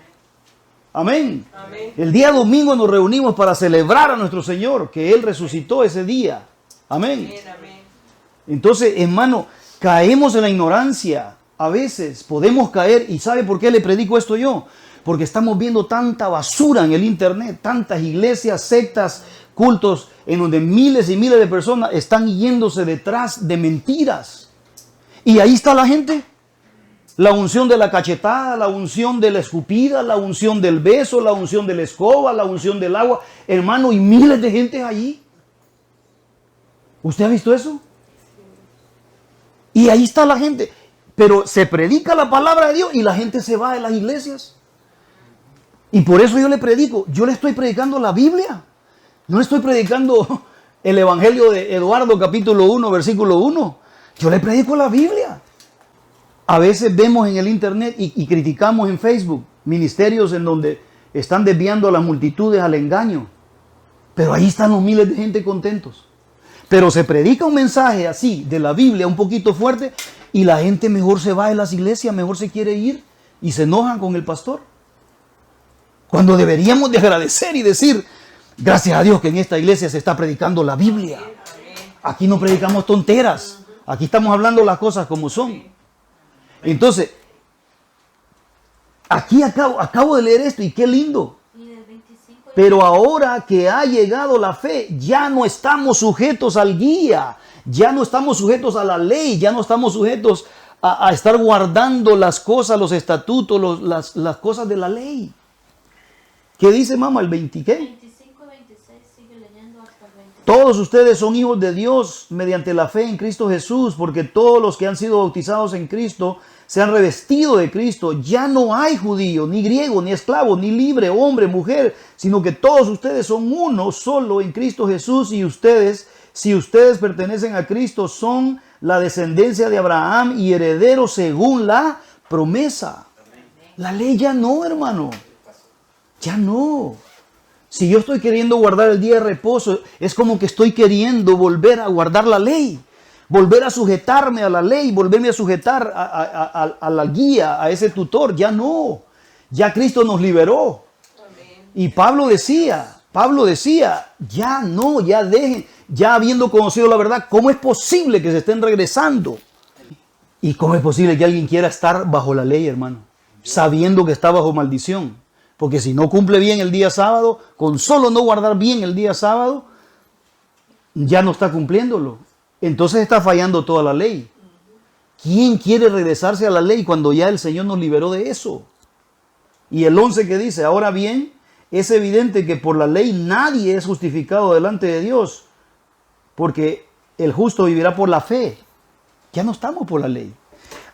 [SPEAKER 1] Amén. Amén. El día domingo nos reunimos para celebrar a nuestro Señor, que Él resucitó ese día. Amén. Amén. Entonces, hermano, caemos en la ignorancia. A veces podemos caer. ¿Y sabe por qué le predico esto yo? Porque estamos viendo tanta basura en el internet, tantas iglesias, sectas, cultos, en donde miles y miles de personas están yéndose detrás de mentiras. Y ahí está la gente. La unción de la cachetada, la unción de la escupida, la unción del beso, la unción de la escoba, la unción del agua. Hermano, y miles de gente allí. ¿Usted ha visto eso? Y ahí está la gente. Pero se predica la palabra de Dios y la gente se va de las iglesias. Y por eso yo le predico. Yo le estoy predicando la Biblia. No le estoy predicando el Evangelio de Eduardo capítulo 1, versículo 1. Yo le predico la Biblia. A veces vemos en el internet y criticamos en Facebook ministerios en donde están desviando a las multitudes al engaño. Pero ahí están los miles de gente contentos. Pero se predica un mensaje así de la Biblia un poquito fuerte y la gente mejor se va de las iglesias, mejor se quiere ir y se enojan con el pastor. Cuando deberíamos de agradecer y decir, gracias a Dios que en esta iglesia se está predicando la Biblia. Aquí no predicamos tonteras. Aquí estamos hablando las cosas como son. Entonces, aquí acabo de leer esto y qué lindo. Pero ahora que ha llegado la fe, ya no estamos sujetos al guía, ya no estamos sujetos a la ley, ya no estamos sujetos a estar guardando las cosas, los estatutos, las cosas de la ley. ¿Qué dice, mamá? ¿El 20 qué?
[SPEAKER 7] 25, 26, sigue leyendo hasta el 26.
[SPEAKER 1] Todos ustedes son hijos de Dios mediante la fe en Cristo Jesús, porque todos los que han sido bautizados en Cristo se han revestido de Cristo. Ya no hay judío, ni griego, ni esclavo, ni libre, hombre, mujer, sino que todos ustedes son uno solo en Cristo Jesús. Y ustedes, si ustedes pertenecen a Cristo, son la descendencia de Abraham y herederos según la promesa. La ley ya no, hermano. Ya no. Si yo estoy queriendo guardar el día de reposo, es como que estoy queriendo volver a guardar la ley. Volver a sujetarme a la ley, volverme a sujetar a la guía, a ese tutor. Ya no. Ya Cristo nos liberó. Amén. Y Pablo decía, ya no, ya dejen, ya habiendo conocido la verdad, ¿cómo es posible que se estén regresando? ¿Y cómo es posible que alguien quiera estar bajo la ley, hermano? Sabiendo que está bajo maldición. Porque si no cumple bien el día sábado, con solo no guardar bien el día sábado, ya no está cumpliéndolo. Entonces está fallando toda la ley. ¿Quién quiere regresarse a la ley cuando ya el Señor nos liberó de eso? Y el 11 que dice, ahora bien, es evidente que por la ley nadie es justificado delante de Dios, porque el justo vivirá por la fe. Ya no estamos por la ley.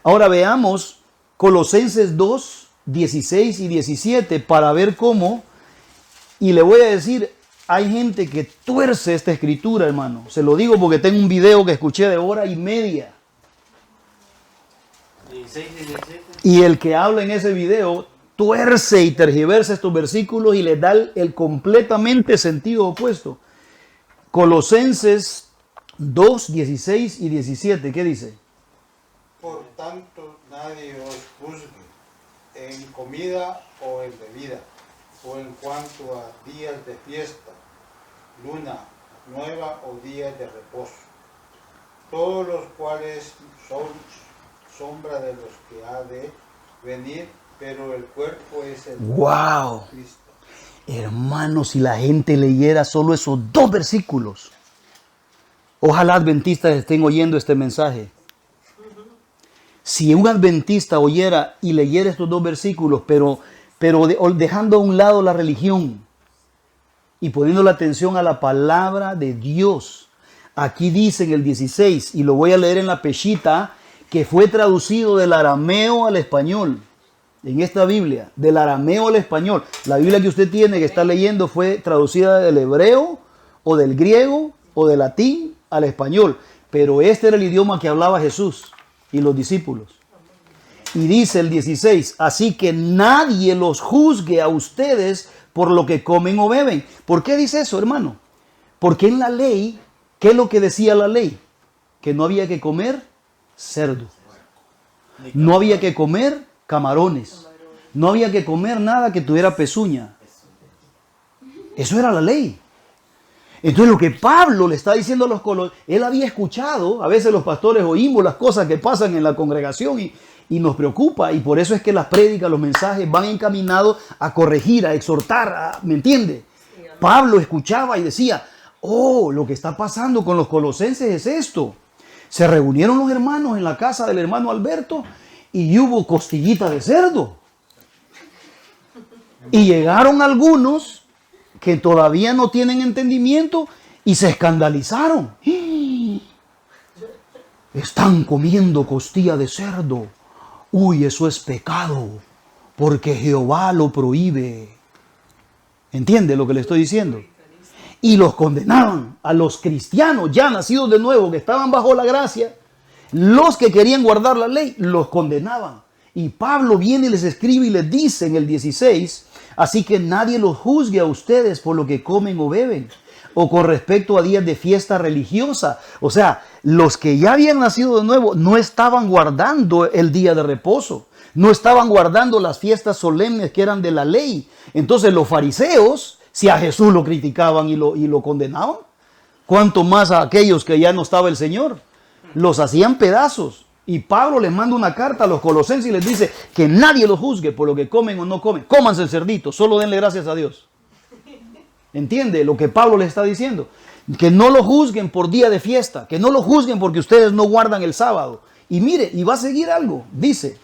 [SPEAKER 1] Ahora veamos Colosenses 2, 16 y 17 para ver cómo, y le voy a decir, hay gente que tuerce esta escritura, hermano. Se lo digo porque tengo un video que escuché de 1:30.
[SPEAKER 2] 16 y 17.
[SPEAKER 1] Y el que habla en ese video tuerce y tergiversa estos versículos y le da el completamente sentido opuesto. Colosenses 2, 16 y 17, ¿qué dice?
[SPEAKER 9] Por tanto, nadie os juzgue en comida o en bebida, o en cuanto a días de fiesta, luna nueva o días de reposo, todos los cuales son sombra de los que ha de venir, pero el cuerpo es el
[SPEAKER 1] ¡Wow!
[SPEAKER 9] de Cristo.
[SPEAKER 1] Hermano, si la gente leyera solo esos 2 versículos, ojalá adventistas estén oyendo este mensaje. Si un adventista oyera y leyera estos 2 versículos, pero dejando a un lado la religión y poniendo la atención a la palabra de Dios. Aquí dice en el 16, y lo voy a leer en la Peshita, que fue traducido del arameo al español. En esta Biblia, del arameo al español. La Biblia que usted tiene, que está leyendo, fue traducida del hebreo o del griego o del latín al español. Pero este era el idioma que hablaba Jesús y los discípulos. Y dice el 16, así que nadie los juzgue a ustedes por lo que comen o beben. ¿Por qué dice eso, hermano? Porque en la ley, ¿qué es lo que decía la ley? Que no había que comer cerdo. No había que comer camarones. No había que comer nada que tuviera pezuña. Eso era la ley. Entonces lo que Pablo le está diciendo a los colosenses, él había escuchado, a veces los pastores oímos las cosas que pasan en la congregación y nos preocupa, y por eso es que las prédicas, los mensajes van encaminados a corregir, a exhortar, ¿me entiende? Pablo escuchaba y decía, oh, lo que está pasando con los colosenses es esto. Se reunieron los hermanos en la casa del hermano Alberto y hubo costillita de cerdo. Y llegaron algunos que todavía no tienen entendimiento y se escandalizaron. Están comiendo costilla de cerdo. Uy, eso es pecado, porque Jehová lo prohíbe. ¿Entiende lo que le estoy diciendo? Y los condenaban a los cristianos ya nacidos de nuevo, que estaban bajo la gracia. Los que querían guardar la ley, los condenaban. Y Pablo viene y les escribe y les dice en el 16, así que nadie los juzgue a ustedes por lo que comen o beben, o con respecto a días de fiesta religiosa. O sea, los que ya habían nacido de nuevo no estaban guardando el día de reposo, no estaban guardando las fiestas solemnes que eran de la ley. Entonces los fariseos, si a Jesús lo criticaban y lo condenaban, ¿cuánto más a aquellos que ya no estaba el Señor? Los hacían pedazos. Y Pablo les manda una carta a los colosenses y les dice que nadie los juzgue por lo que comen o no comen. Cómanse el cerdito, solo denle gracias a Dios. ¿Entiende lo que Pablo les está diciendo? Que no lo juzguen por día de fiesta, que no lo juzguen porque ustedes no guardan el sábado. Y mire, y va a seguir algo, dice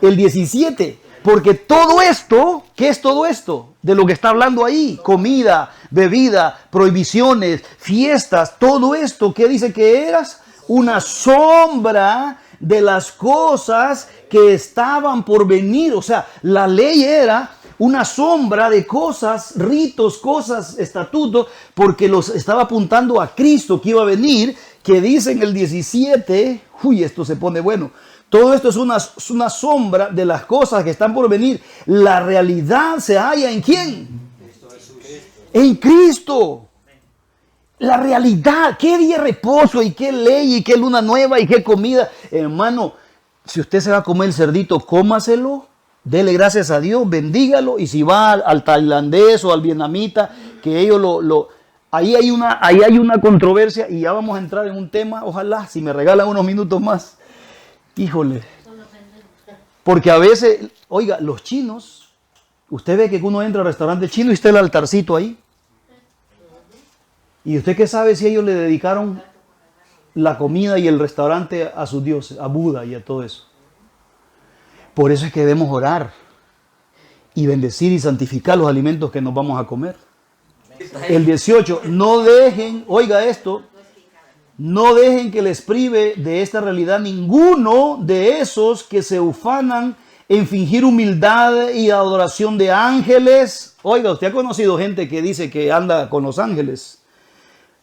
[SPEAKER 1] el 17, porque todo esto, ¿qué es todo esto? De lo que está hablando ahí, comida, bebida, prohibiciones, fiestas, todo esto, ¿qué dice que eras? Una sombra de las cosas que estaban por venir. O sea, la ley era una sombra de cosas, ritos, cosas, estatutos, porque los estaba apuntando a Cristo que iba a venir, que dice en el 17, uy, esto se pone bueno. Todo esto es una sombra de las cosas que están por venir. La realidad se halla ¿en quién? En Cristo. La realidad, qué día de reposo y qué ley y qué luna nueva y qué comida. Hermano, si usted se va a comer el cerdito, cómaselo, dele gracias a Dios, bendígalo. Y si va al tailandés o al vietnamita, que ellos ahí hay una controversia y ya vamos a entrar en un tema, ojalá, si me regalan unos minutos más. Híjole. Porque a veces, oiga, los chinos, usted ve que uno entra al restaurante chino y está el altarcito ahí. ¿Y usted qué sabe si ellos le dedicaron la comida y el restaurante a sus dioses, a Buda y a todo eso? Por eso es que debemos orar y bendecir y santificar los alimentos que nos vamos a comer. El 18, no dejen, oiga esto, no dejen que les prive de esta realidad ninguno de esos que se ufanan en fingir humildad y adoración de ángeles. Oiga, usted ha conocido gente que dice que anda con los ángeles.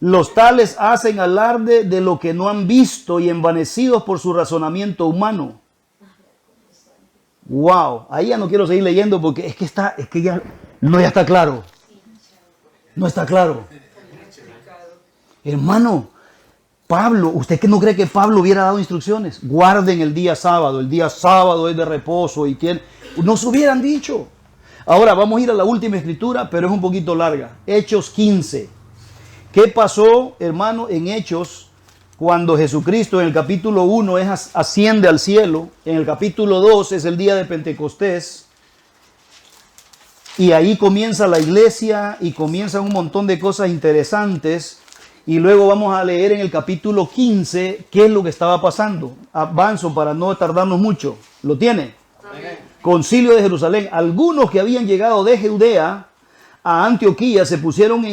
[SPEAKER 1] Los tales hacen alarde de lo que no han visto y envanecidos por su razonamiento humano. Wow, ahí ya no quiero seguir leyendo porque es que ya está claro. No está claro. Hermano, Pablo, ¿usted que no cree que Pablo hubiera dado instrucciones? Guarden el día sábado es de reposo y que nos hubieran dicho. Ahora vamos a ir a la última escritura, pero es un poquito larga. Hechos 15. ¿Qué pasó, hermano, en Hechos cuando Jesucristo en el capítulo 1 asciende al cielo? En el capítulo 2 es el día de Pentecostés. Y ahí comienza la iglesia y comienzan un montón de cosas interesantes. Y luego vamos a leer en el capítulo 15 qué es lo que estaba pasando. Avanzo para no tardarnos mucho. ¿Lo tiene?
[SPEAKER 2] Amén.
[SPEAKER 1] Concilio de Jerusalén. Algunos que habían llegado de Judea a Antioquía se pusieron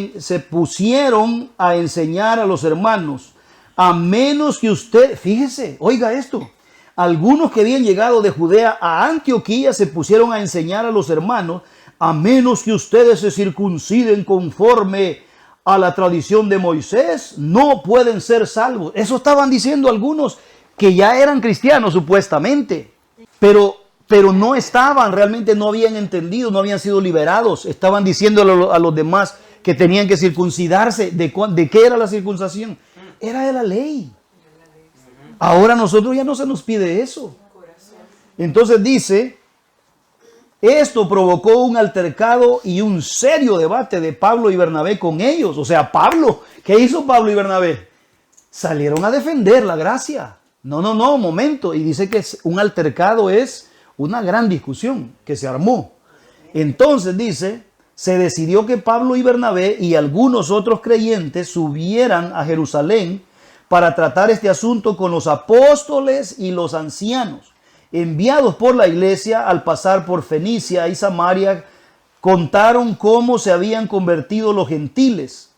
[SPEAKER 1] a enseñar a los hermanos. A menos que usted, fíjese, oiga esto. Algunos que habían llegado de Judea a Antioquía se pusieron a enseñar a los hermanos. A menos que ustedes se circunciden conforme a la tradición de Moisés, no pueden ser salvos. Eso estaban diciendo algunos que ya eran cristianos supuestamente, pero no estaban, realmente no habían entendido, no habían sido liberados. Estaban diciendo a los demás que tenían que circuncidarse. ¿De qué era la circuncisión? Era de la ley. Ahora a nosotros ya no se nos pide eso. Entonces dice, esto provocó un altercado y un serio debate de Pablo y Bernabé con ellos. O sea, Pablo, ¿qué hizo Pablo y Bernabé? Salieron a defender la gracia. No, momento. Y dice que un altercado es una gran discusión que se armó. Entonces dice, se decidió que Pablo y Bernabé y algunos otros creyentes subieran a Jerusalén para tratar este asunto con los apóstoles y los ancianos. Enviados por la iglesia, al pasar por Fenicia y Samaria, contaron cómo se habían convertido los gentiles.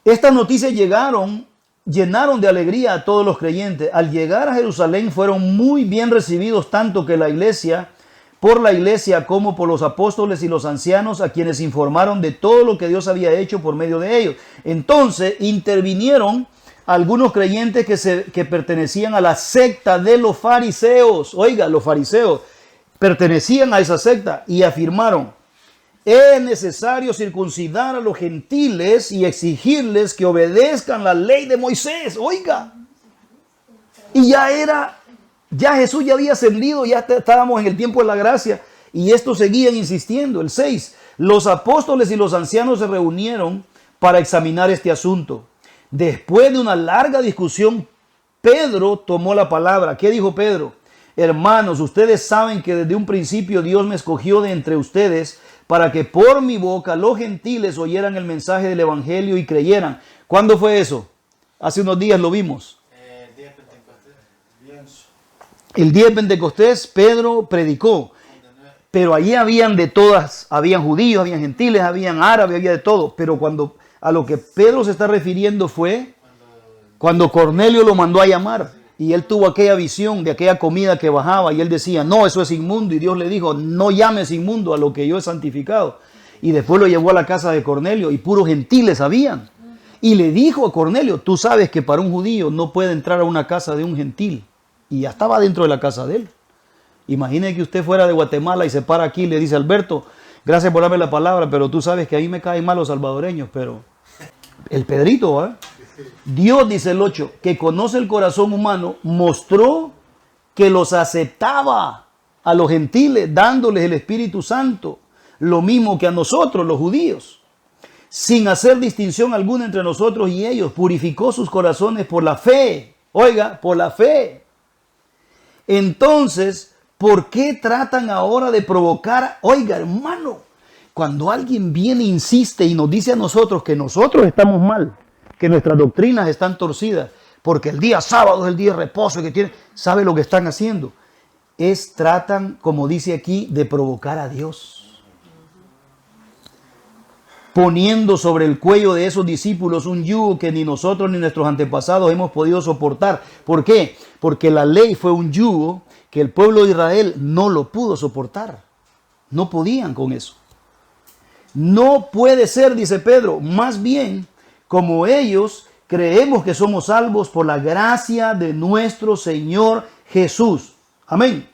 [SPEAKER 1] Estas noticias llenaron de alegría a todos los creyentes. Al llegar a Jerusalén fueron muy bien recibidos tanto por la iglesia como por los apóstoles y los ancianos, a quienes informaron de todo lo que Dios había hecho por medio de ellos. Entonces intervinieron algunos creyentes que pertenecían a la secta de los fariseos. Oiga, los fariseos pertenecían a esa secta y afirmaron: es necesario circuncidar a los gentiles y exigirles que obedezcan la ley de Moisés. Oiga, y ya Jesús ya había ascendido, ya estábamos en el tiempo de la gracia, y estos seguían insistiendo. El 6, los apóstoles y los ancianos se reunieron para examinar este asunto. Después de una larga discusión, Pedro tomó la palabra. ¿Qué dijo Pedro? Hermanos, ustedes saben que desde un principio Dios me escogió de entre ustedes para que por mi boca los gentiles oyeran el mensaje del evangelio y creyeran. ¿Cuándo fue eso? Hace unos días lo vimos.
[SPEAKER 2] El día de Pentecostés.
[SPEAKER 1] El día de Pentecostés Pedro predicó. Pero allí habían de todas, habían judíos, habían gentiles, habían árabes, había de todo. Pero a lo que Pedro se está refiriendo fue cuando Cornelio lo mandó a llamar y él tuvo aquella visión de aquella comida que bajaba y él decía, no, eso es inmundo, y Dios le dijo, no llames inmundo a lo que yo he santificado. Y después lo llevó a la casa de Cornelio y puros gentiles habían. Y le dijo a Cornelio, tú sabes que para un judío no puede entrar a una casa de un gentil. Y ya estaba dentro de la casa de él. Imagine que usted fuera de Guatemala y se para aquí y le dice, Alberto, gracias por darme la palabra, pero tú sabes que a mí me caen mal los salvadoreños, pero el Pedrito, ¿eh? Dios, dice el 8, que conoce el corazón humano, mostró que los aceptaba a los gentiles, dándoles el Espíritu Santo, lo mismo que a nosotros, los judíos, sin hacer distinción alguna entre nosotros y ellos. Purificó sus corazones por la fe. Oiga, por la fe. Entonces, ¿por qué tratan ahora de provocar? Oiga, hermano, cuando alguien viene e insiste y nos dice a nosotros que nosotros estamos mal, que nuestras doctrinas están torcidas, porque el día sábado es el día de reposo, ¿sabe lo que están haciendo? Tratan, como dice aquí, de provocar a Dios. Poniendo sobre el cuello de esos discípulos un yugo que ni nosotros ni nuestros antepasados hemos podido soportar. ¿Por qué? Porque la ley fue un yugo que el pueblo de Israel no lo pudo soportar. No podían con eso. No puede ser, dice Pedro, más bien como ellos creemos que somos salvos por la gracia de nuestro Señor Jesús. Amén.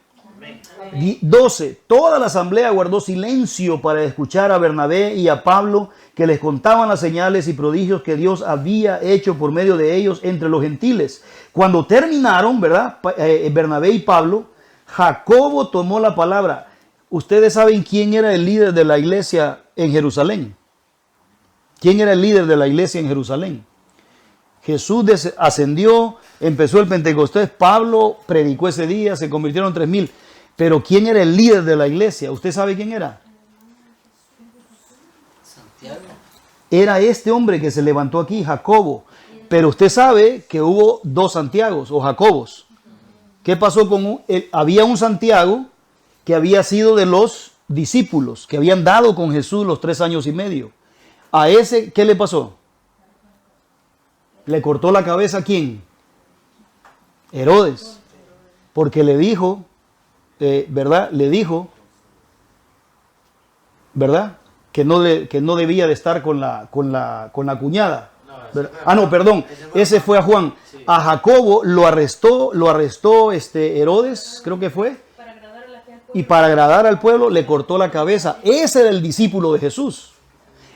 [SPEAKER 1] 12. Toda la asamblea guardó silencio para escuchar a Bernabé y a Pablo, que les contaban las señales y prodigios que Dios había hecho por medio de ellos entre los gentiles. Cuando terminaron, ¿verdad? Bernabé y Pablo, Jacobo tomó la palabra. Ustedes saben quién era el líder de la iglesia en Jerusalén. ¿Quién era el líder de la iglesia en Jerusalén? Jesús ascendió, empezó el Pentecostés, Pablo predicó ese día, se convirtieron 3,000. Pero ¿quién era el líder de la iglesia? ¿Usted sabe quién era?
[SPEAKER 2] Santiago.
[SPEAKER 1] Era este hombre que se levantó aquí, Jacobo. Pero usted sabe que hubo 2 Santiagos o Jacobos. ¿Qué pasó con había un Santiago que había sido de los discípulos, que habían dado con Jesús los 3 años y medio? A ese, ¿qué le pasó? ¿Le cortó la cabeza a quién? Herodes. Porque le dijo, ¿verdad? Le dijo, ¿verdad? Que no debía de estar con la cuñada. No, perdón. Ese fue a Juan.
[SPEAKER 2] Sí.
[SPEAKER 1] A Jacobo lo arrestó Herodes, creo que fue. Y para agradar al pueblo le cortó la cabeza. Ese era el discípulo de Jesús.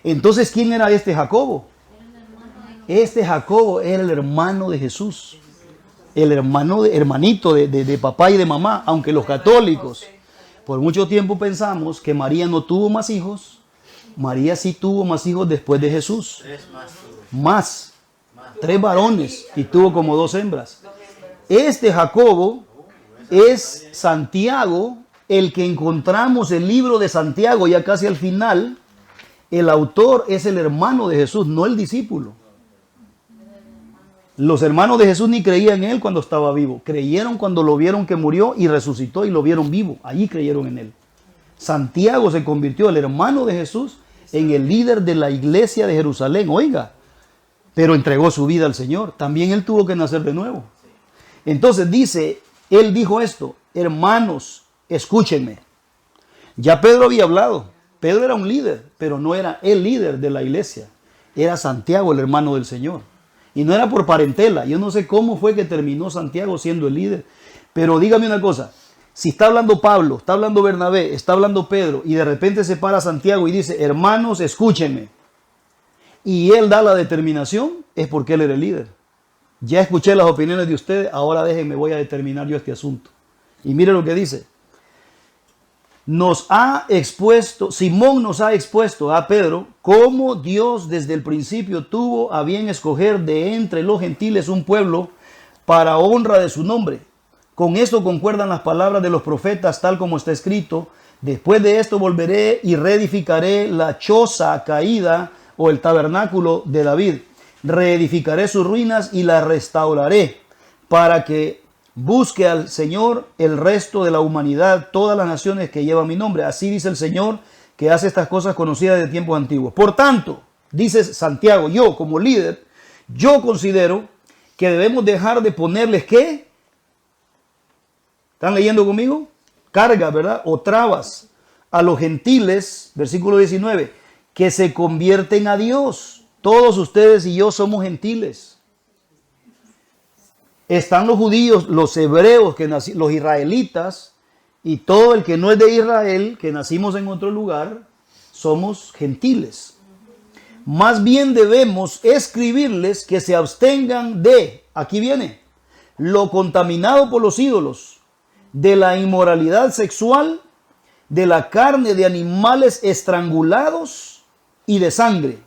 [SPEAKER 1] Entonces, ¿quién era este Jacobo? Este Jacobo era el hermano de Jesús. El hermanito de papá y de mamá. Aunque los católicos por mucho tiempo pensamos que María no tuvo más hijos, María sí tuvo más hijos después de Jesús.
[SPEAKER 2] 3 más tuvo.
[SPEAKER 1] Más. 3 varones y tuvo como 2 hembras. Este Jacobo es Santiago, el que encontramos el libro de Santiago ya casi al final. El autor es el hermano de Jesús, no el discípulo. Los hermanos de Jesús ni creían en él cuando estaba vivo. Creyeron cuando lo vieron que murió y resucitó y lo vieron vivo. Allí creyeron en él. Santiago se convirtió, el hermano de Jesús, en el líder de la iglesia de Jerusalén. Oiga, pero entregó su vida al Señor. También él tuvo que nacer de nuevo. Entonces dice, él dijo esto: hermanos, escúchenme. Ya Pedro había hablado. Pedro era un líder, pero no era el líder de la iglesia. Era Santiago, el hermano del Señor. Y no era por parentela. Yo no sé cómo fue que terminó Santiago siendo el líder. Pero dígame una cosa. Si está hablando Pablo, está hablando Bernabé, está hablando Pedro, y de repente se para Santiago y dice, hermanos, escúchenme. Y él da la determinación, es porque él era el líder. Ya escuché las opiniones de ustedes, ahora déjenme, voy a determinar yo este asunto. Y mire lo que dice. Simón nos ha expuesto a Pedro cómo Dios desde el principio tuvo a bien escoger de entre los gentiles un pueblo para honra de su nombre. Con esto concuerdan las palabras de los profetas, tal como está escrito: después de esto volveré y reedificaré la choza caída o el tabernáculo de David. Reedificaré sus ruinas y las restauraré, para que busque al Señor el resto de la humanidad, todas las naciones que llevan mi nombre. Así dice el Señor, que hace estas cosas conocidas de tiempos antiguos. Por tanto, dice Santiago, yo como líder, yo considero que debemos dejar de ponerles, ¿qué? ¿Están leyendo conmigo? Cargas, ¿verdad? O trabas a los gentiles, versículo 19, que se convierten a Dios. Todos ustedes y yo somos gentiles. Están los judíos, los hebreos, los israelitas, y todo el que no es de Israel, que nacimos en otro lugar, somos gentiles. Más bien debemos escribirles que se abstengan de, aquí viene, lo contaminado por los ídolos, de la inmoralidad sexual, de la carne de animales estrangulados y de sangre.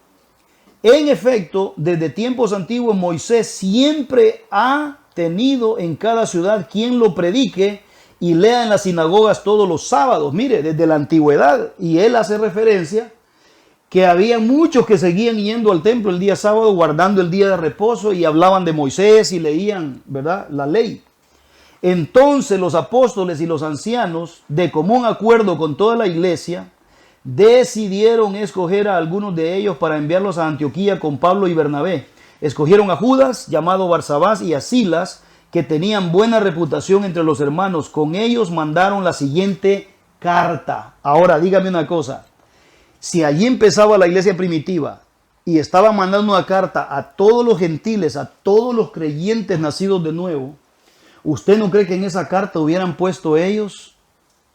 [SPEAKER 1] En efecto, desde tiempos antiguos Moisés siempre ha tenido en cada ciudad quien lo predique y lea en las sinagogas todos los sábados. Mire, desde la antigüedad, y él hace referencia que había muchos que seguían yendo al templo el día sábado, guardando el día de reposo, y hablaban de Moisés y leían, ¿verdad?, la ley. Entonces los apóstoles y los ancianos, de común acuerdo con toda la iglesia, decidieron escoger a algunos de ellos para enviarlos a Antioquía con Pablo y Bernabé. Escogieron a Judas, llamado Barsabás, y a Silas, que tenían buena reputación entre los hermanos. Con ellos mandaron la siguiente carta. Ahora, dígame una cosa. Si allí empezaba la iglesia primitiva y estaba mandando una carta a todos los gentiles, a todos los creyentes nacidos de nuevo, ¿usted no cree que en esa carta hubieran puesto ellos,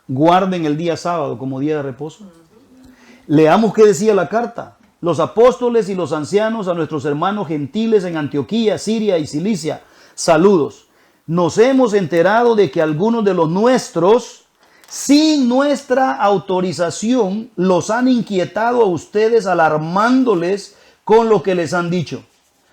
[SPEAKER 1] guarden el día sábado como día de reposo? Leamos qué decía la carta. Los apóstoles y los ancianos a nuestros hermanos gentiles en Antioquía, Siria y Cilicia, saludos. Nos hemos enterado de que algunos de los nuestros, sin nuestra autorización, los han inquietado a ustedes alarmándoles con lo que les han dicho.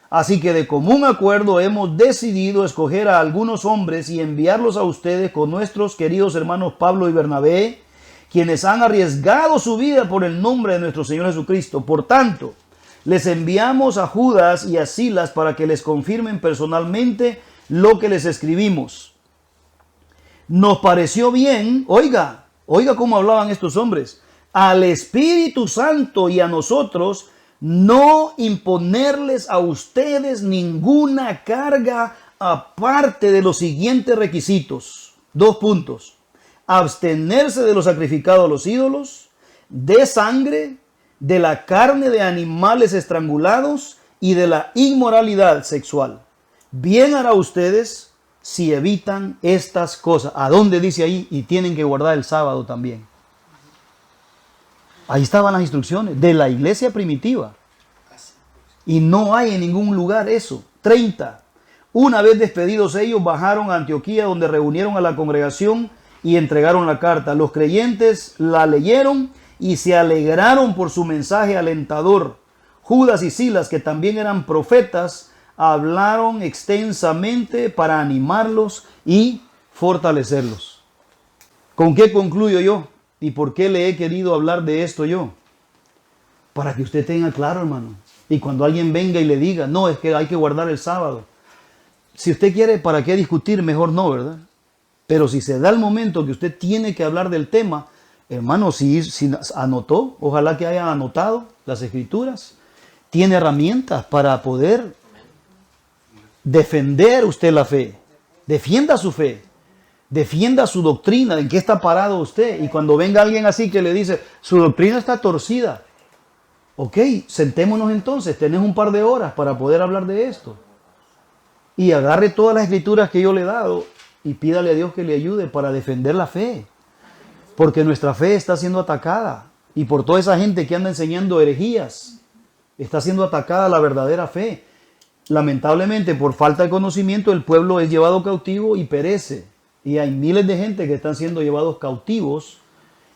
[SPEAKER 1] Así que de común acuerdo hemos decidido escoger a algunos hombres y enviarlos a ustedes con nuestros queridos hermanos Pablo y Bernabé, quienes han arriesgado su vida por el nombre de nuestro Señor Jesucristo. Por tanto, les enviamos a Judas y a Silas para que les confirmen personalmente lo que les escribimos. Nos pareció bien, oiga cómo hablaban estos hombres, al Espíritu Santo y a nosotros, no imponerles a ustedes ninguna carga aparte de los siguientes requisitos. 2 puntos. Abstenerse de lo sacrificado a los ídolos, de sangre, de la carne de animales estrangulados y de la inmoralidad sexual. Bien hará ustedes si evitan estas cosas. ¿A dónde dice ahí? Y tienen que guardar el sábado también. Ahí estaban las instrucciones de la iglesia primitiva. Y no hay en ningún lugar eso. 30. Una vez despedidos ellos, bajaron a Antioquía, donde reunieron a la congregación y entregaron la carta. Los creyentes la leyeron y se alegraron por su mensaje alentador. Judas y Silas, que también eran profetas, hablaron extensamente para animarlos y fortalecerlos. ¿Con qué concluyo yo? ¿Y por qué le he querido hablar de esto yo? Para que usted tenga claro, hermano. Y cuando alguien venga y le diga, no, es que hay que guardar el sábado. Si usted quiere, ¿para qué discutir? Mejor no, ¿verdad? Pero si se da el momento que usted tiene que hablar del tema, hermano, si anotó, ojalá que haya anotado las escrituras, tiene herramientas para poder defender usted la fe. Defienda su fe. Defienda su doctrina, en qué está parado usted. Y cuando venga alguien así que le dice, su doctrina está torcida. Ok, sentémonos entonces, tenés un par de horas para poder hablar de esto. Y agarre todas las escrituras que yo le he dado y pídale a Dios que le ayude para defender la fe. Porque nuestra fe está siendo atacada. Y por toda esa gente que anda enseñando herejías, está siendo atacada la verdadera fe. Lamentablemente, por falta de conocimiento, el pueblo es llevado cautivo y perece. Y hay miles de gente que están siendo llevados cautivos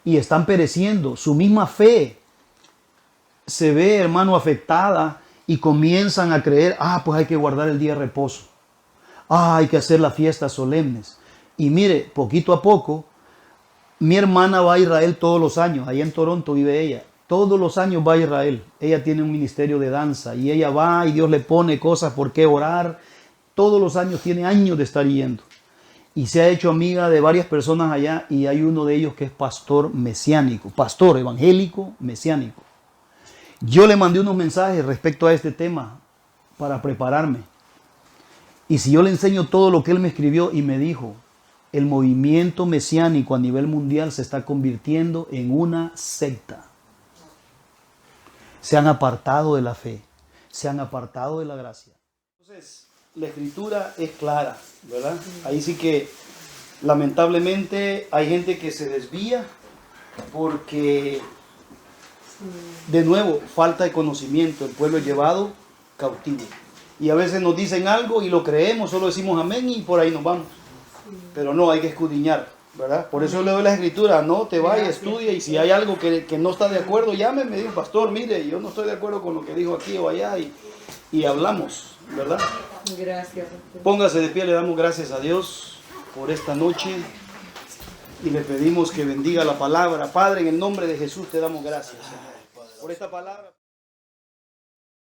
[SPEAKER 1] y están pereciendo. Su misma fe se ve, hermano, afectada y comienzan a creer, pues hay que guardar el día de reposo. Hay que hacer las fiestas solemnes. Y mire, poquito a poco, mi hermana va a Israel todos los años. Allá en Toronto vive ella. Todos los años va a Israel. Ella tiene un ministerio de danza y ella va y Dios le pone cosas por qué orar. Todos los años, tiene años de estar yendo. Y se ha hecho amiga de varias personas allá y hay uno de ellos que es pastor mesiánico, pastor evangélico mesiánico. Yo le mandé unos mensajes respecto a este tema para prepararme. Y si yo le enseño todo lo que él me escribió y me dijo, el movimiento mesiánico a nivel mundial se está convirtiendo en una secta. Se han apartado de la fe, se han apartado de la gracia. Entonces, la escritura es clara, ¿verdad? Ahí sí que lamentablemente hay gente que se desvía porque, de nuevo, falta de conocimiento. El pueblo es llevado cautivo. Y a veces nos dicen algo y lo creemos, solo decimos amén y por ahí nos vamos. Pero no, hay que escudriñar, ¿verdad? Por eso le doy la escritura, no te vayas, estudia, y si hay algo que no está de acuerdo, llámeme, digo, pastor, mire, yo no estoy de acuerdo con lo que dijo aquí o allá, y hablamos, ¿verdad?
[SPEAKER 4] Gracias.
[SPEAKER 1] Póngase de pie, le damos gracias a Dios por esta noche y le pedimos que bendiga la palabra. Padre, en el nombre de Jesús te damos gracias, Señor, por esta palabra.